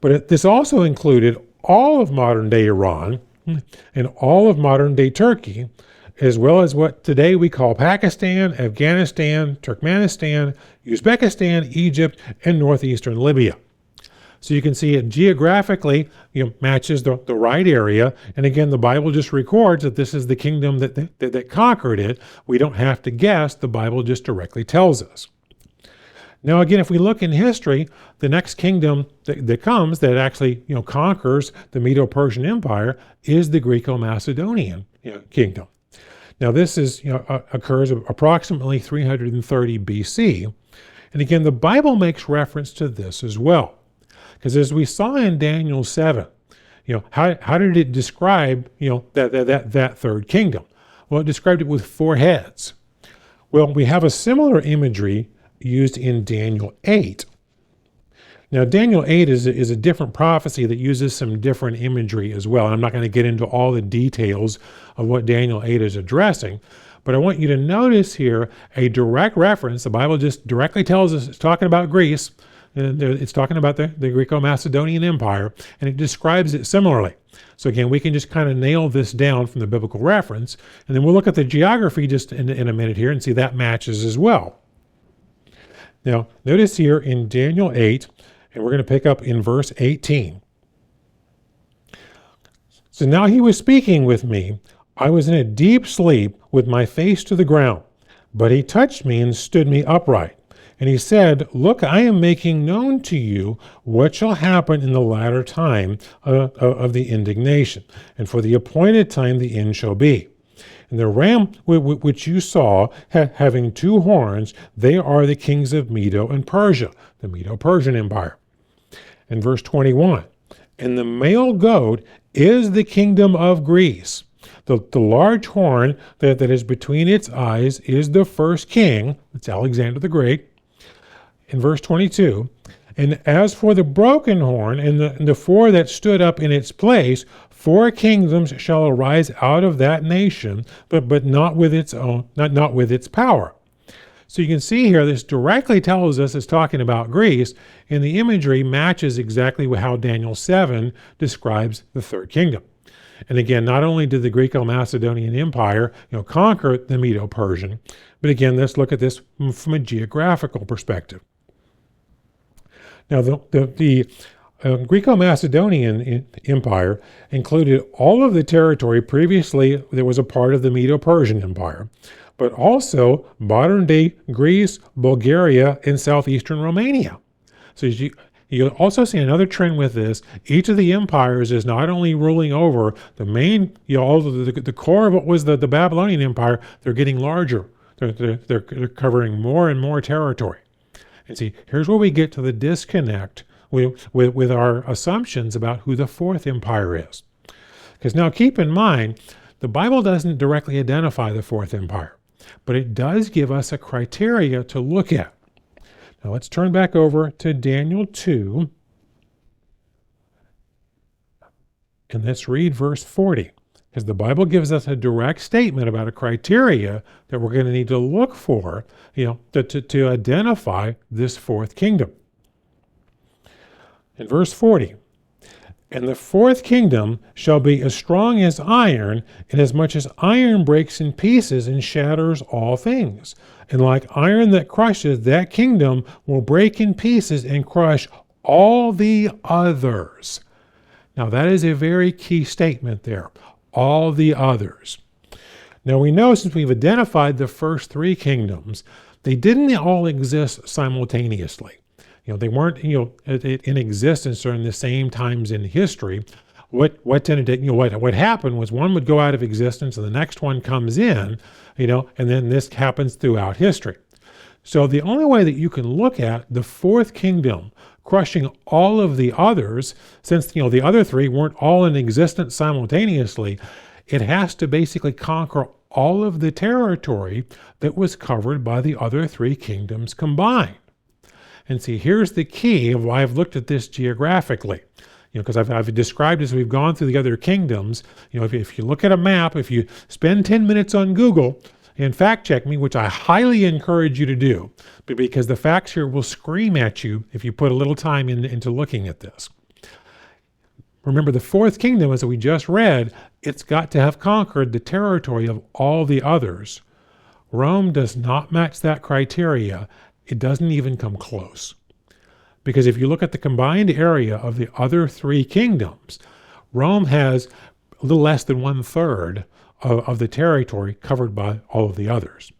But this also included all of modern-day Iran and all of modern-day Turkey, as well as what today we call Pakistan, Afghanistan, Turkmenistan, Uzbekistan, Egypt, and northeastern Libya. So you can see it geographically, matches the right area. And again, the Bible just records that this is the kingdom that conquered it. We don't have to guess. The Bible just directly tells us. Now, again, if we look in history, the next kingdom that comes that actually conquers the Medo-Persian Empire is the Greco-Macedonian kingdom. Now, this is occurs approximately 330 BC, and again, the Bible makes reference to this as well, because as we saw in Daniel 7, how did it describe that third kingdom? Well, it described it with four heads. Well, we have a similar imagery used in Daniel 8. Now, Daniel 8 is a different prophecy that uses some different imagery as well. And I'm not going to get into all the details of what Daniel 8 is addressing, but I want you to notice here a direct reference. The Bible just directly tells us it's talking about Greece. It's talking about the Greco-Macedonian Empire, and it describes it similarly. So again, we can just kind of nail this down from the biblical reference, and then we'll look at the geography just in a minute here and see that matches as well. Now, notice here in Daniel 8, and we're going to pick up in verse 18. So now he was speaking with me. I was in a deep sleep with my face to the ground, but he touched me and stood me upright. And he said, look, I am making known to you what shall happen in the latter time of the indignation, and for the appointed time the end shall be. And the ram which you saw, having two horns, they are the kings of Medo and Persia, the Medo-Persian Empire. And verse 21, and the male goat is the kingdom of Greece. The large horn that is between its eyes is the first king, it's Alexander the Great. In verse 22, and as for the broken horn and the four that stood up in its place, 4 kingdoms shall arise out of that nation, but not with its own, not with its power. So you can see here, this directly tells us it's talking about Greece, and the imagery matches exactly with how Daniel 7 describes the third kingdom. And again, not only did the Greco-Macedonian Empire conquer the Medo-Persian, but again, let's look at this from a geographical perspective. Now, the Greco-Macedonian Empire included all of the territory previously that was a part of the Medo-Persian Empire, but also modern-day Greece, Bulgaria, and southeastern Romania. So you also see another trend with this. Each of the empires is not only ruling over the main, the core of what was the Babylonian Empire, they're getting larger. They're covering more and more territory. And see, here's where we get to the disconnect with our assumptions about who the fourth empire is. Because now keep in mind, the Bible doesn't directly identify the fourth empire, but it does give us a criteria to look at. Now let's turn back over to Daniel 2, and let's read verse 40. Because the Bible gives us a direct statement about a criteria that we're going to need to look for, to identify this fourth kingdom. In verse 40, and the fourth kingdom shall be as strong as iron, inasmuch as iron breaks in pieces and shatters all things. And like iron that crushes, that kingdom will break in pieces and crush all the others. Now that is a very key statement there. All the others. Now we know, since we've identified the first 3 kingdoms, they didn't all exist simultaneously. They weren't in existence during the same times in history. What happened was one would go out of existence and the next one comes in, and then this happens throughout history. So the only way that you can look at the fourth kingdom crushing all of the others, since the other 3 weren't all in existence simultaneously, it has to basically conquer all of the territory that was covered by the other 3 kingdoms combined. And see, here's the key of why I've looked at this geographically. Because I've described as we've gone through the other kingdoms, if you look at a map, if you spend 10 minutes on Google and fact check me, which I highly encourage you to do, because the facts here will scream at you if you put a little time into looking at this. Remember, the fourth kingdom, as we just read, it's got to have conquered the territory of all the others. Rome does not match that criteria. It doesn't even come close. Because if you look at the combined area of the other 3 kingdoms, Rome has a little less than 1/3 of the territory covered by all of the others.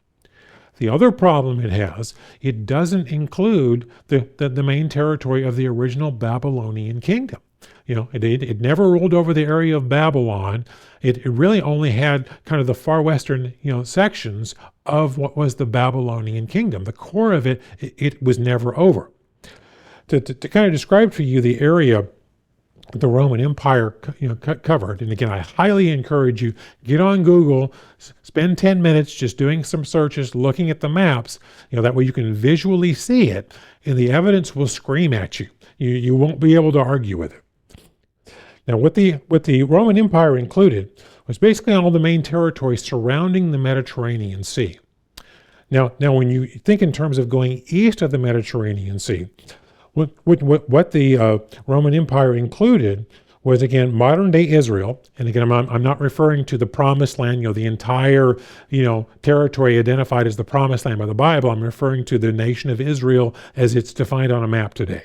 The other problem it has, it doesn't include the main territory of the original Babylonian kingdom. It never ruled over the area of Babylon. It really only had kind of the far western, sections of what was the Babylonian kingdom. The core of it was never over. To kind of describe for you the area the Roman Empire covered, and again, I highly encourage you, get on Google, spend 10 minutes just doing some searches, looking at the maps, that way you can visually see it, and the evidence will scream at you. You won't be able to argue with it. Now, what the Roman Empire included was basically all the main territory surrounding the Mediterranean Sea. Now, when you think in terms of going east of the Mediterranean Sea, what the Roman Empire included was, again, modern-day Israel. And again, I'm not referring to the Promised Land, the entire, territory identified as the Promised Land by the Bible. I'm referring to the nation of Israel as it's defined on a map today.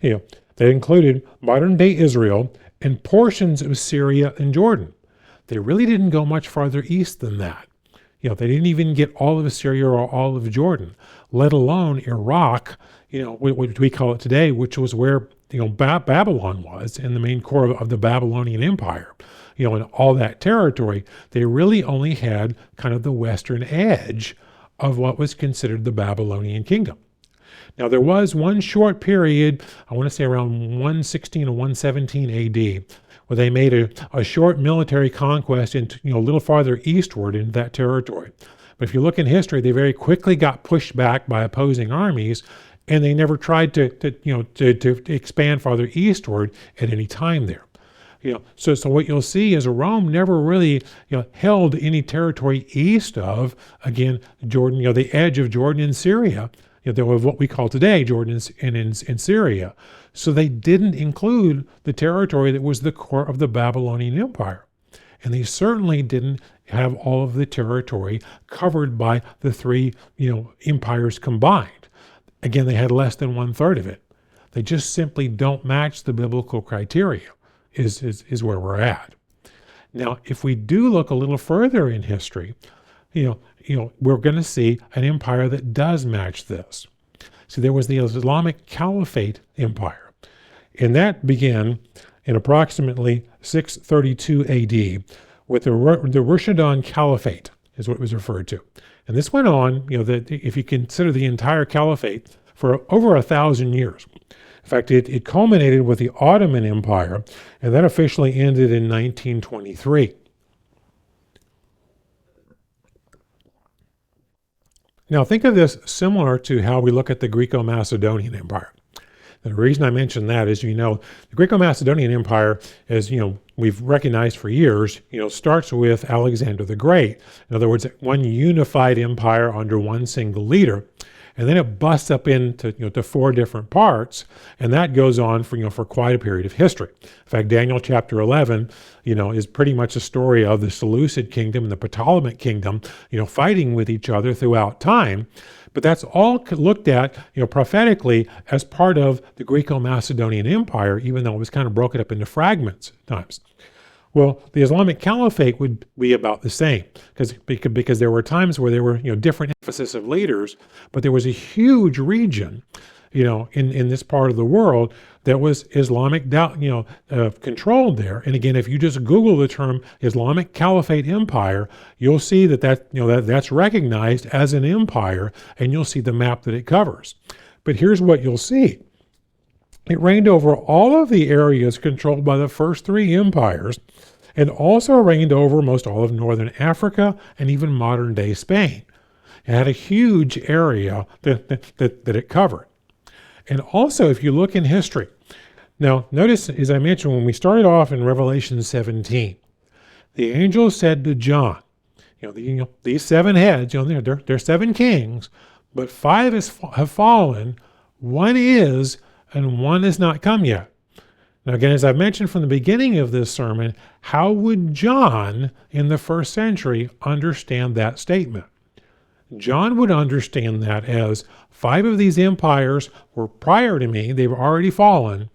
They included modern-day Israel and portions of Syria and Jordan. They really didn't go much farther east than that. They didn't even get all of Syria or all of Jordan, let alone Iraq, what we call it today, which was where, Babylon was in the main core of the Babylonian Empire. And all that territory, they really only had kind of the western edge of what was considered the Babylonian kingdom. Now, there was one short period, I want to say around 116 or 117 AD, where they made a short military conquest into, a little farther eastward into that territory. But if you look in history, they very quickly got pushed back by opposing armies, and they never tried to expand farther eastward at any time there. So what you'll see is Rome never really, held any territory east of, again, Jordan, the edge of Jordan and Syria, what we call today Jordan and Syria. So they didn't include the territory that was the core of the Babylonian Empire. And they certainly didn't have all of the territory covered by the three, empires combined. Again, they had less than 1/3 of it. They just simply don't match the biblical criteria, is where we're at. Now, if we do look a little further in history, we're going to see an empire that does match this. So there was the Islamic Caliphate Empire, and that began in approximately 632 AD with the Rashidun Caliphate, is what it was referred to. And this went on, if you consider the entire caliphate, for over 1,000 years. In fact, it culminated with the Ottoman Empire, and that officially ended in 1923. Now, think of this similar to how we look at the Greco-Macedonian Empire. The reason I mention that is, the Greco-Macedonian Empire, as we've recognized for years, starts with Alexander the Great. In other words, one unified empire under one single leader, and then it busts up into to 4 different parts, and that goes on for quite a period of history. In fact, Daniel chapter 11, is pretty much a story of the Seleucid kingdom and the Ptolemaic kingdom, fighting with each other throughout time. But that's all looked at, prophetically as part of the Greco-Macedonian Empire, even though it was kind of broken up into fragments at times. Well, the Islamic Caliphate would be about the same, because there were times where there were different emphasis of leaders, but there was a huge region, in this part of the world that was Islamic, controlled there. And again, if you just Google the term Islamic Caliphate Empire, you'll see that's recognized as an empire, and you'll see the map that it covers. But here's what you'll see. It reigned over all of the areas controlled by the first 3 empires, and also reigned over most all of northern Africa and even modern-day Spain. It had a huge area that it covered. And also, if you look in history, now notice, as I mentioned, when we started off in Revelation 17, the angel said to John, these 7 heads, they're 7 kings, but 5 have fallen, 1 is, and 1 has not come yet. Now again, as I mentioned from the beginning of this sermon, how would John in the first century understand that statement? John would understand that as 5 of these empires were prior to me, they've already fallen.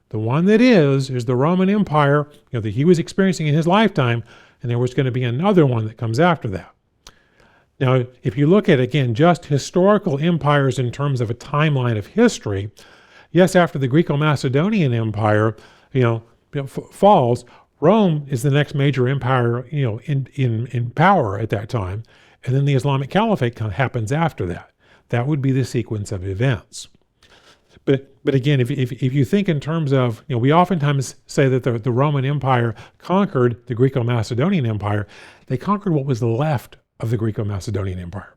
The one that is the Roman Empire, that he was experiencing in his lifetime, and there was going to be another one that comes after that. Now, if you look at, again, just historical empires in terms of a timeline of history, yes, after the Greco-Macedonian Empire, falls, Rome is the next major empire, in power at that time, and then the Islamic Caliphate happens after that. That would be the sequence of events. But again, if you think in terms of, we oftentimes say that the Roman Empire conquered the Greco-Macedonian Empire. They conquered what was left of the Greco-Macedonian Empire.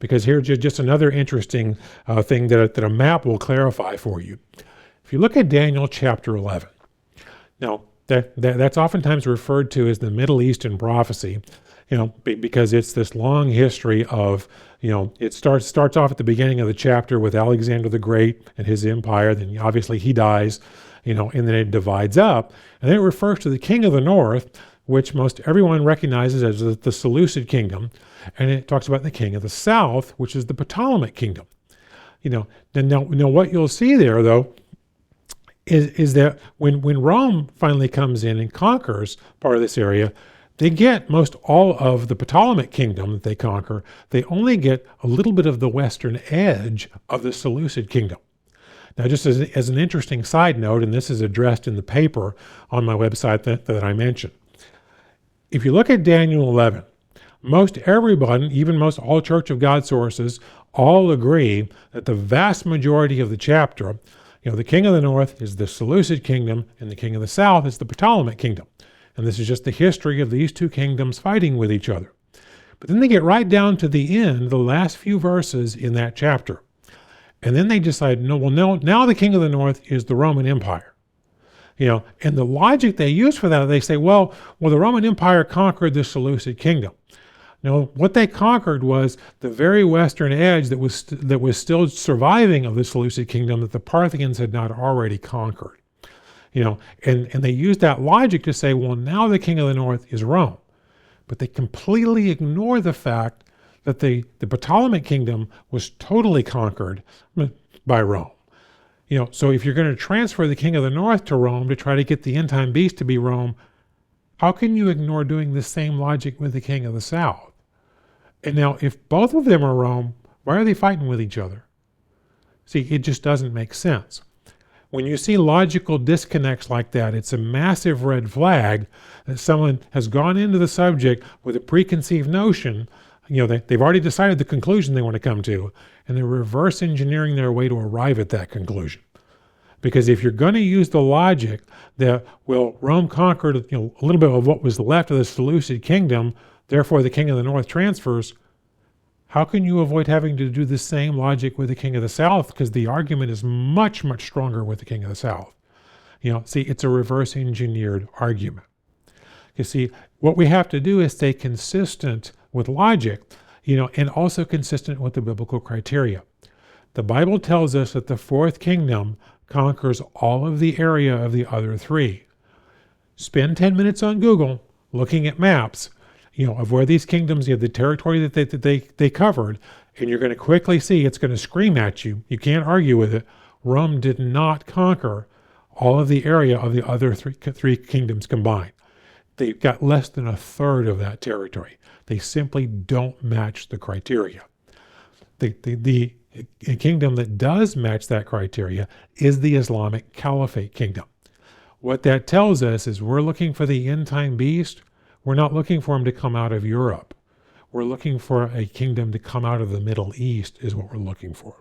Because here's just another interesting thing that a map will clarify for you. If you look at Daniel chapter 11, now that's oftentimes referred to as the Middle Eastern prophecy, because it's this long history of, it starts off at the beginning of the chapter with Alexander the Great and his empire. Then obviously he dies, and then it divides up. And then it refers to the king of the north, which most everyone recognizes as the Seleucid kingdom. And it talks about the king of the south, which is the Ptolemaic kingdom. Now what you'll see there, though, is that when Rome finally comes in and conquers part of this area, they get most all of the Ptolemaic kingdom that they conquer. They only get a little bit of the western edge of the Seleucid kingdom. Now, just as an interesting side note, and this is addressed in the paper on my website that I mentioned, if you look at Daniel 11, most everybody, even most all Church of God sources, all agree that the vast majority of the chapter, the king of the north is the Seleucid kingdom, and the king of the south is the Ptolemaic kingdom. And this is just the history of these two kingdoms fighting with each other. But then they get right down to the end, the last few verses in that chapter. And then they decide, now the king of the north is the Roman Empire. And the logic they use for that, they say, well, the Roman Empire conquered the Seleucid kingdom. No, what they conquered was the very western edge that was still surviving of the Seleucid kingdom that the Parthians had not already conquered. And they used that logic to say, well, now the king of the north is Rome. But they completely ignore the fact that the Ptolemaic kingdom was totally conquered by Rome. So if you're going to transfer the king of the north to Rome to try to get the end time beast to be Rome, how can you ignore doing the same logic with the king of the south? And now, if both of them are Rome, why are they fighting with each other? See, it just doesn't make sense. When you see logical disconnects like that, it's a massive red flag that someone has gone into the subject with a preconceived notion. They've already decided the conclusion they want to come to, and they're reverse engineering their way to arrive at that conclusion. Because if you're going to use the logic that, Rome conquered a little bit of what was left of the Seleucid kingdom, therefore the king of the north transfers, how can you avoid having to do the same logic with the king of the south? Because the argument is much, much stronger with the king of the south. See, it's a reverse engineered argument. You see, what we have to do is stay consistent with logic, and also consistent with the biblical criteria. The Bible tells us that the fourth kingdom conquers all of the area of the other three. Spend 10 minutes on Google looking at maps, of where these kingdoms, the territory that they covered, and you're going to quickly see it's going to scream at you. You can't argue with it. Rome did not conquer all of the area of the other three kingdoms combined. They've got less than a third of that territory. They simply don't match the criteria. The kingdom that does match that criteria is the Islamic Caliphate kingdom. What that tells us is we're looking for the end time beast. We're not looking for him to come out of Europe. We're looking for a kingdom to come out of the Middle East is what we're looking for.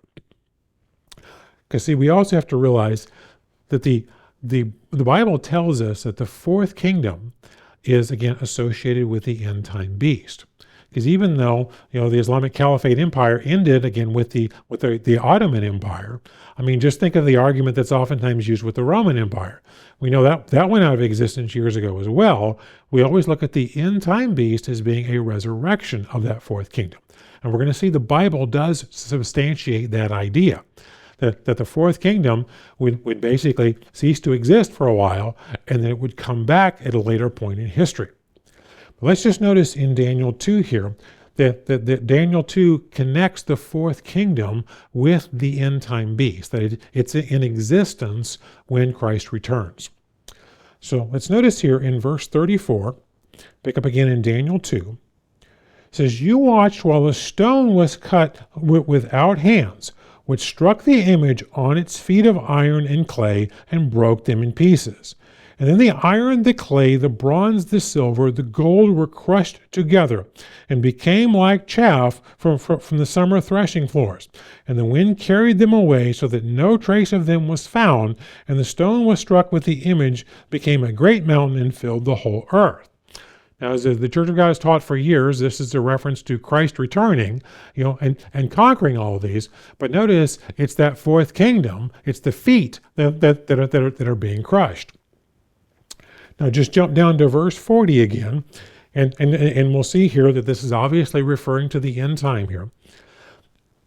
Because see, we also have to realize that the Bible tells us that the fourth kingdom is, again, associated with the end time beast. Because even though the Islamic Caliphate Empire ended again with the Ottoman Empire, I mean, just think of the argument that's oftentimes used with the Roman Empire. We know that went out of existence years ago as well. We always look at the end time beast as being a resurrection of that fourth kingdom. And we're going to see the Bible does substantiate that idea, that the fourth kingdom would basically cease to exist for a while, and then it would come back at a later point in history. But let's just notice in Daniel 2 here that Daniel 2 connects the fourth kingdom with the end time beast, that it's in existence when Christ returns. So let's notice here in verse 34, pick up again in Daniel 2, It says, you watched while a stone was cut without hands, which struck the image on its feet of iron and clay and broke them in pieces. And then the iron, the clay, the bronze, the silver, the gold were crushed together and became like chaff from the summer threshing floors. And the wind carried them away so that no trace of them was found. And the stone was struck with the image, became a great mountain, and filled the whole earth. Now, as the Church of God has taught for years, this is a reference to Christ returning, and conquering all of these. But notice, it's that fourth kingdom. It's the feet that are being crushed. Now, just jump down to verse 40 again, and we'll see here that this is obviously referring to the end time here.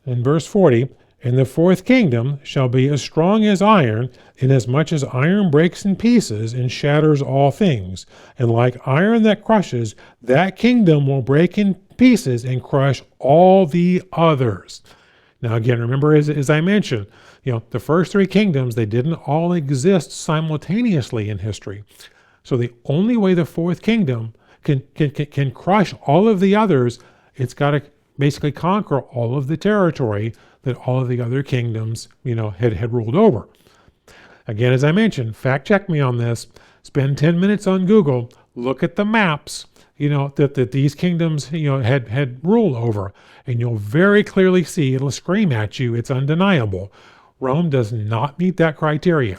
In verse 40, and the fourth kingdom shall be as strong as iron, inasmuch as iron breaks in pieces and shatters all things. And like iron that crushes, that kingdom will break in pieces and crush all the others. Now again, remember, as I mentioned, the first three kingdoms, they didn't all exist simultaneously in history. So the only way the fourth kingdom can crush all of the others, it's got to basically conquer all of the territory that all of the other kingdoms, had ruled over. Again, as I mentioned, fact check me on this. Spend 10 minutes on Google. Look at the maps, that these kingdoms, had rule over, and you'll very clearly see, it'll scream at you. It's undeniable. Rome does not meet that criteria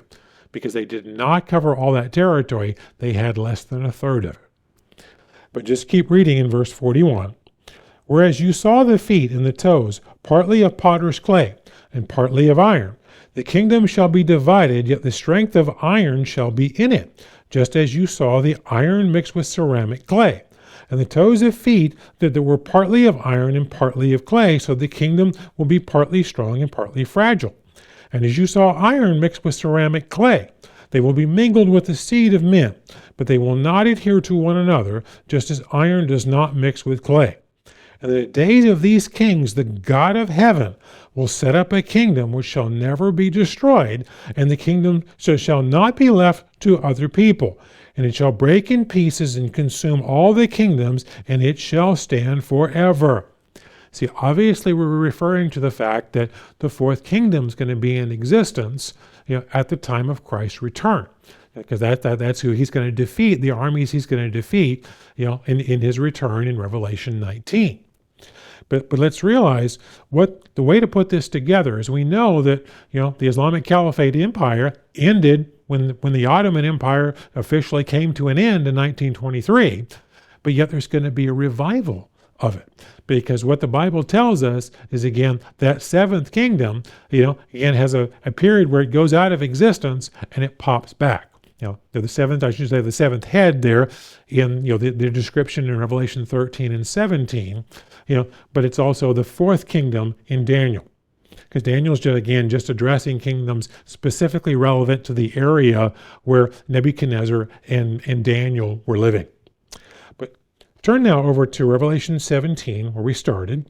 because they did not cover all that territory. They had less than a third of it. But just keep reading in verse 41. Whereas you saw the feet and the toes, partly of potter's clay and partly of iron. The kingdom shall be divided, yet the strength of iron shall be in it, just as you saw the iron mixed with ceramic clay. And the toes of feet that were partly of iron and partly of clay, so the kingdom will be partly strong and partly fragile. And as you saw iron mixed with ceramic clay, they will be mingled with the seed of men, but they will not adhere to one another, just as iron does not mix with clay. And in the days of these kings, the God of heaven will set up a kingdom which shall never be destroyed, and the kingdom shall not be left to other people. And it shall break in pieces and consume all the kingdoms, and it shall stand forever. See, obviously we're referring to the fact that the fourth kingdom is going to be in existence, at the time of Christ's return. Because that's who he's going to defeat, the armies he's going to defeat, in his return in Revelation 19. But let's realize the way to put this together is we know that the Islamic Caliphate Empire ended when the Ottoman Empire officially came to an end in 1923, but yet there's going to be a revival of it, because what the Bible tells us is, again, that seventh kingdom, again has a period where it goes out of existence and it pops back. The seventh head there in the description in Revelation 13 and 17, but it's also the fourth kingdom in Daniel, because Daniel's just addressing kingdoms specifically relevant to the area where Nebuchadnezzar and Daniel were living. But turn now over to Revelation 17, where we started,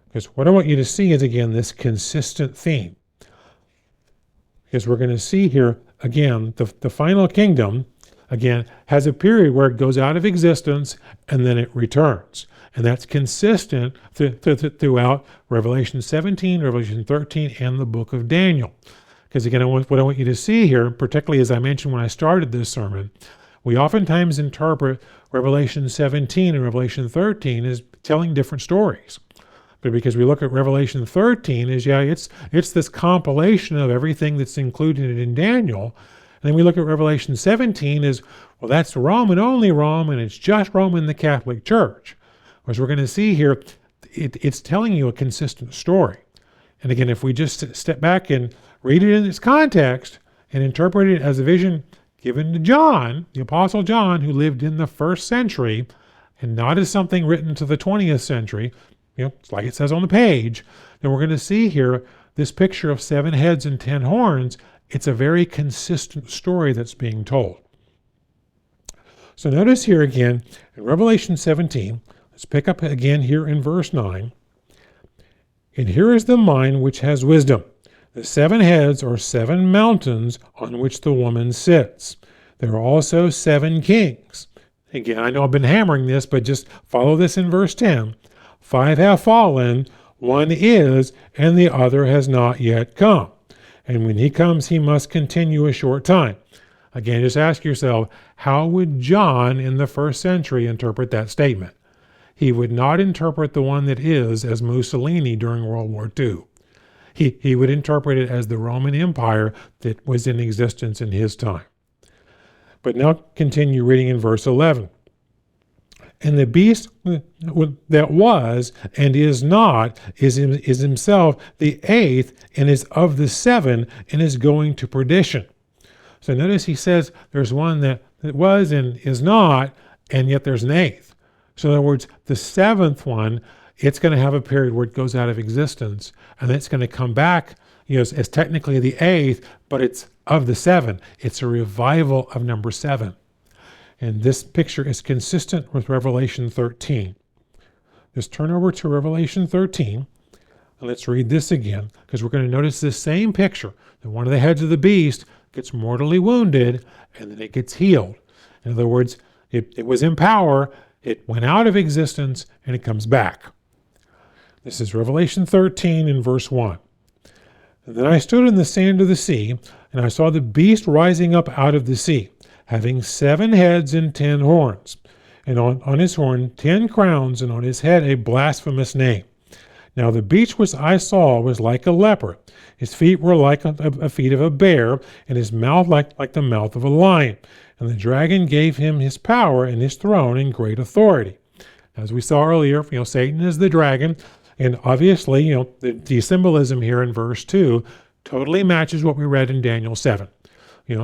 because what I want you to see is, again, this consistent theme. Because we're going to see here, again, the final kingdom, again, has a period where it goes out of existence and then it returns. And that's consistent throughout Revelation 17, Revelation 13, and the book of Daniel. Because again, what I want you to see here, particularly as I mentioned when I started this sermon, we oftentimes interpret Revelation 17 and Revelation 13 as telling different stories. But because we look at Revelation 13 as, it's this compilation of everything that's included in Daniel. And then we look at Revelation 17 as, well, that's Rome and only Rome, and it's just Rome and the Catholic Church. As we're going to see here, it's telling you a consistent story. And again, if we just step back and read it in its context and interpret it as a vision given to John, the Apostle John, who lived in the 1st century, and not as something written to the 20th century, it's like it says on the page, then we're going to see here this picture of 7 heads and 10 horns. It's a very consistent story that's being told. So notice here again, in Revelation 17, let's pick up again here in verse 9. And here is the mind which has wisdom. The 7 heads are 7 mountains on which the woman sits. There are also 7 kings. Again, I know I've been hammering this, but just follow this in verse 10. 5 have fallen, one is, and the other has not yet come. And when he comes, he must continue a short time. Again, just ask yourself, how would John in the first century interpret that statement? He would not interpret the one that is as Mussolini during World War II. He would interpret it as the Roman Empire that was in existence in his time. But now continue reading in verse 11. And the beast that was and is not is himself the eighth and is of the seven and is going to perdition. So notice he says there's one that was and is not, and yet there's an eighth. So in other words, the seventh one, it's going to have a period where it goes out of existence, and it's going to come back, as technically the eighth, but it's of the seven. It's a revival of number 7. And this picture is consistent with Revelation 13. Just turn over to Revelation 13, and let's read this again, because we're going to notice this same picture, that one of the heads of the beast gets mortally wounded, and then it gets healed. In other words, it was in power, it went out of existence, and it comes back. This is Revelation 13 in verse 1. And then I stood in the sand of the sea, and I saw the beast rising up out of the sea, having 7 heads and 10 horns, and on his horn 10 crowns, and on his head a blasphemous name. Now the beast which I saw was like a leopard. His feet were like a feet of a bear, and his mouth like the mouth of a lion. And the dragon gave him his power and his throne and great authority. As we saw earlier, Satan is the dragon, and obviously, the symbolism here in verse 2 totally matches what we read in Daniel 7.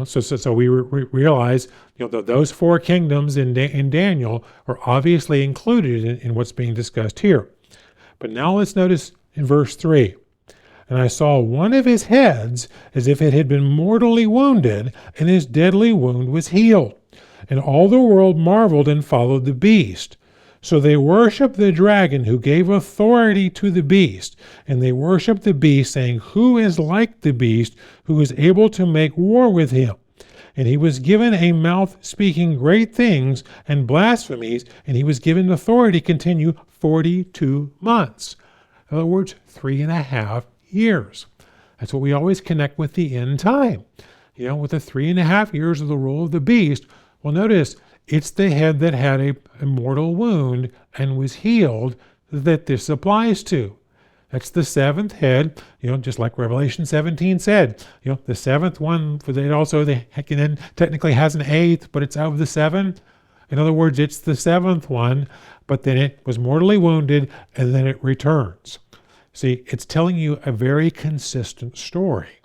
So we realize, that those 4 kingdoms in Daniel are obviously included in what's being discussed here. But now let's notice in verse 3. And I saw one of his heads as if it had been mortally wounded, and his deadly wound was healed. And all the world marveled and followed the beast. So they worshiped the dragon who gave authority to the beast. And they worshiped the beast, saying, Who is like the beast, who is able to make war with him? And he was given a mouth speaking great things and blasphemies, and he was given authority to continue 42 months. In other words, 3.5 years. That's what we always connect with the end time. With the 3.5 years of the rule of the beast. Well, notice, it's the head that had a mortal wound and was healed that this applies to. That's the 7th head, just like Revelation 17 said. The 7th one, for it also then technically has an 8th, but it's of the 7. In other words, it's the 7th one, but then it was mortally wounded, and then it returns. See, it's telling you a very consistent story.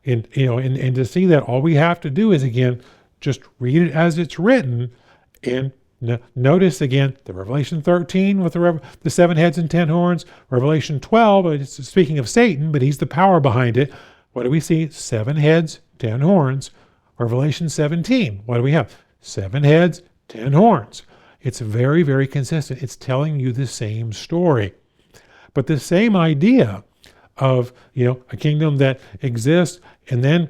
And to see that, all we have to do is, again, just read it as it's written, and notice again the Revelation 13 with the 7 heads and 10 horns. Revelation 12, it's speaking of Satan, but he's the power behind it. What do we see? 7 heads, 10 horns. Revelation 17, what do we have? 7 heads, 10 horns. It's very, very consistent. It's telling you the same story. But the same idea of, a kingdom that exists and then,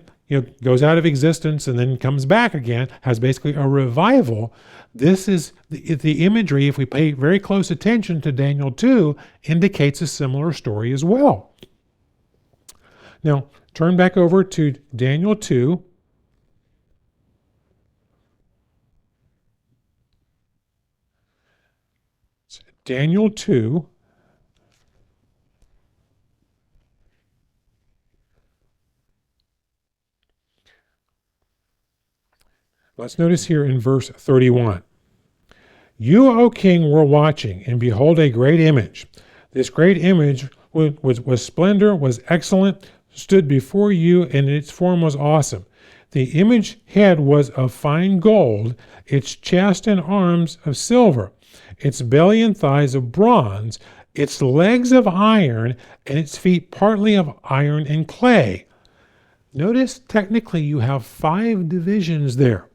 goes out of existence and then comes back again, has basically a revival. This is the imagery, if we pay very close attention to Daniel 2, indicates a similar story as well. Now, turn back over to Daniel 2. Daniel 2. Let's notice here in verse 31. You, O king, were watching, and behold a great image. This great image was splendor, was excellent, stood before you, and its form was awesome. The image head was of fine gold, its chest and arms of silver, its belly and thighs of bronze, its legs of iron, and its feet partly of iron and clay. Notice technically you have 5 divisions there.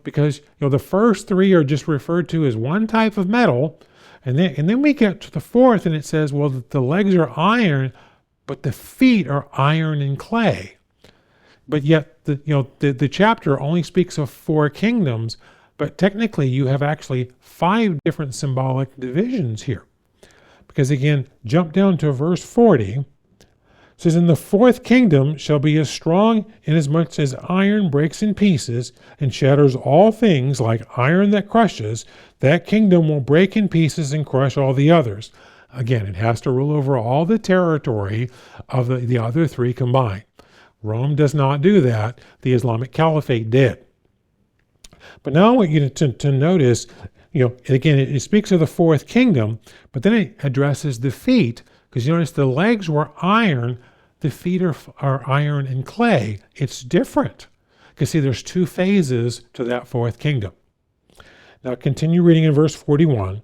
Because the first 3 are just referred to as one type of metal, and then we get to the 4th, and it says, well, the legs are iron, but the feet are iron and clay. But yet, the chapter only speaks of 4 kingdoms, But technically, you have actually 5 different symbolic divisions here. Because again, jump down to verse 40. It says, "And the fourth kingdom shall be as strong inasmuch as iron breaks in pieces and shatters all things like iron that crushes. That kingdom will break in pieces and crush all the others." Again, it has to rule over all the territory of the other 3 combined. Rome does not do that. The Islamic Caliphate did. But now I want you to notice, again, it speaks of the fourth kingdom, but then it addresses the feet, because you notice the legs were iron, the feet are iron and clay. It's different. Because see, there's 2 phases to that fourth kingdom. Now continue reading in verse 41.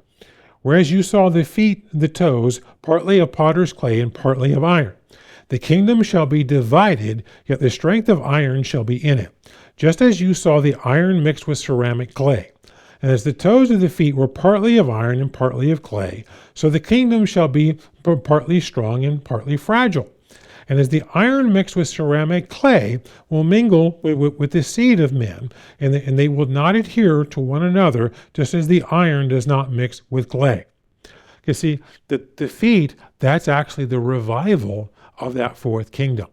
"Whereas you saw the feet, the toes, partly of potter's clay and partly of iron. The kingdom shall be divided, yet the strength of iron shall be in it. Just as you saw the iron mixed with ceramic clay. And as the toes of the feet were partly of iron and partly of clay, so the kingdom shall be partly strong and partly fragile. And as the iron mixed with ceramic clay will mingle with the seed of men, and they will not adhere to one another, just as the iron does not mix with clay." You see, the feet, that's actually the revival of that fourth kingdom,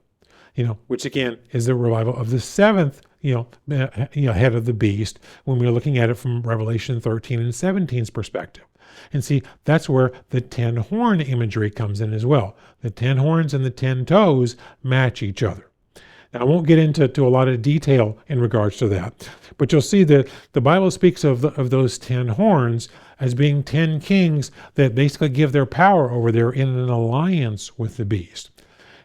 which again is the revival of the 7th head of the beast, when we're looking at it from Revelation 13 and 17's perspective. And see, that's where the 10 horn imagery comes in as well. The 10 horns and the 10 toes match each other. Now, I won't get into a lot of detail in regards to that, but you'll see that the Bible speaks of those 10 horns as being 10 kings that basically give their power over there in an alliance with the beast.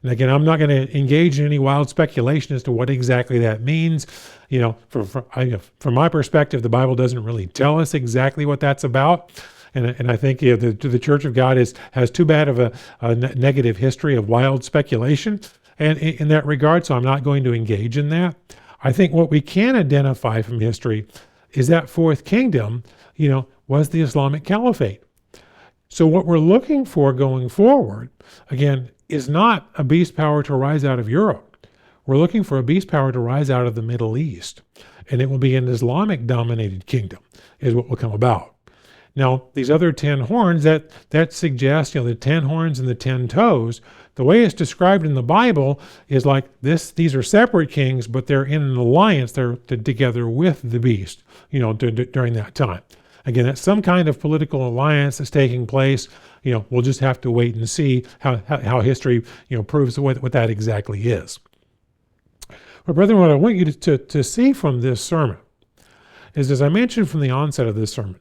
And again, I'm not going to engage in any wild speculation as to what exactly that means. From my perspective, the Bible doesn't really tell us exactly what that's about. And I think the Church of God has too bad of a negative history of wild speculation and in that regard, so I'm not going to engage in that. I think what we can identify from history is that fourth kingdom, was the Islamic Caliphate. So what we're looking for going forward, again, is not a beast power to rise out of Europe. We're looking for a beast power to rise out of the Middle East, and it will be an Islamic-dominated kingdom is what will come about. Now, these other 10 horns, that suggests, the 10 horns and the 10 toes, the way it's described in the Bible is like this. These are separate kings, but they're in an alliance. They're together with the beast, during that time. Again, that's some kind of political alliance that's taking place. We'll just have to wait and see how history, proves what that exactly is. But brethren, what I want you to see from this sermon is, as I mentioned from the onset of this sermon,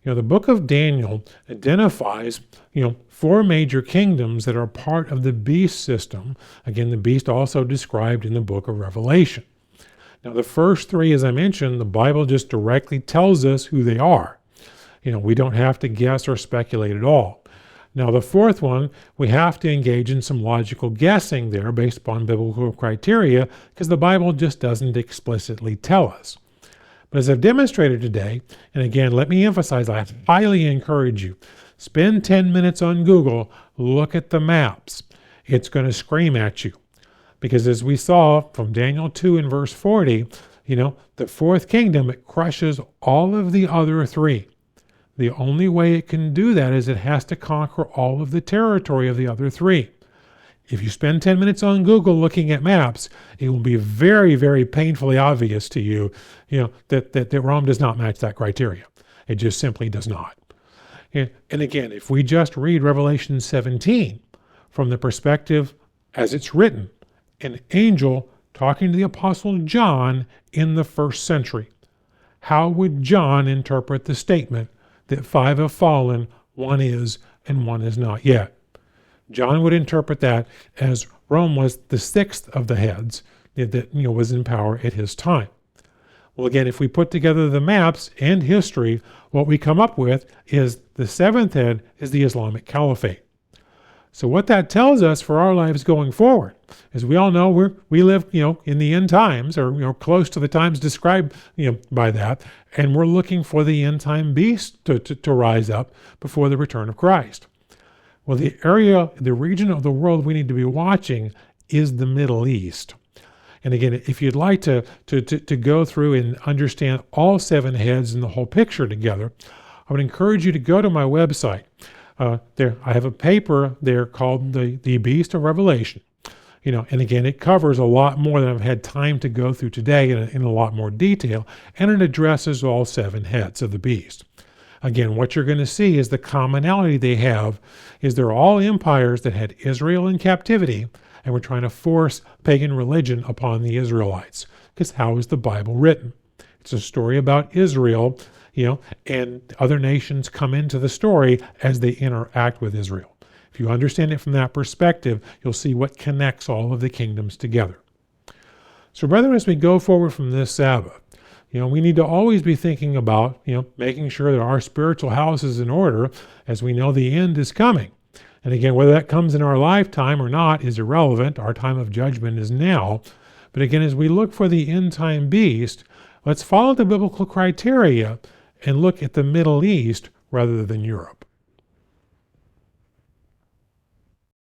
the book of Daniel identifies, 4 major kingdoms that are part of the beast system. Again, the beast also described in the book of Revelation. Now, the first 3, as I mentioned, the Bible just directly tells us who they are. We don't have to guess or speculate at all. Now, the fourth one, we have to engage in some logical guessing there based upon biblical criteria, because the Bible just doesn't explicitly tell us. But as I've demonstrated today, and again, let me emphasize, I highly encourage you, spend 10 minutes on Google, look at the maps. It's going to scream at you. Because as we saw from Daniel 2 and verse 40, the fourth kingdom, it crushes all of the other 3. The only way it can do that is it has to conquer all of the territory of the other 3. If you spend 10 minutes on Google looking at maps, it will be very, very painfully obvious to you, that Rome does not match that criteria. It just simply does not. And again, if we just read Revelation 17 from the perspective as it's written, an angel talking to the Apostle John in the 1st century, how would John interpret the statement that 5 have fallen, 1 is, and 1 is not yet? John would interpret that as Rome was the 6th of the heads that was in power at his time. Well, again, if we put together the maps and history, what we come up with is the 7th head is the Islamic Caliphate. So what that tells us for our lives going forward is, we all know we live, in the end times, or close to the times described, by that, and we're looking for the end time beast to rise up before the return of Christ. Well, the region of the world we need to be watching is the Middle East. And again, if you'd like to go through and understand all 7 heads and the whole picture together, I would encourage you to go to my website. There, I have a paper there called the Beast of Revelation. And again, it covers a lot more than I've had time to go through today in a lot more detail, and it addresses all 7 heads of the beast. Again, what you're going to see is the commonality they have is they're all empires that had Israel in captivity and were trying to force pagan religion upon the Israelites. Because how is the Bible written? It's a story about Israel, and other nations come into the story as they interact with Israel. If you understand it from that perspective, you'll see what connects all of the kingdoms together. So brethren, as we go forward from this Sabbath, we need to always be thinking about, making sure that our spiritual house is in order, as we know the end is coming. And again, whether that comes in our lifetime or not is irrelevant. Our time of judgment is now. But again, as we look for the end time beast, let's follow the biblical criteria and look at the Middle East rather than Europe.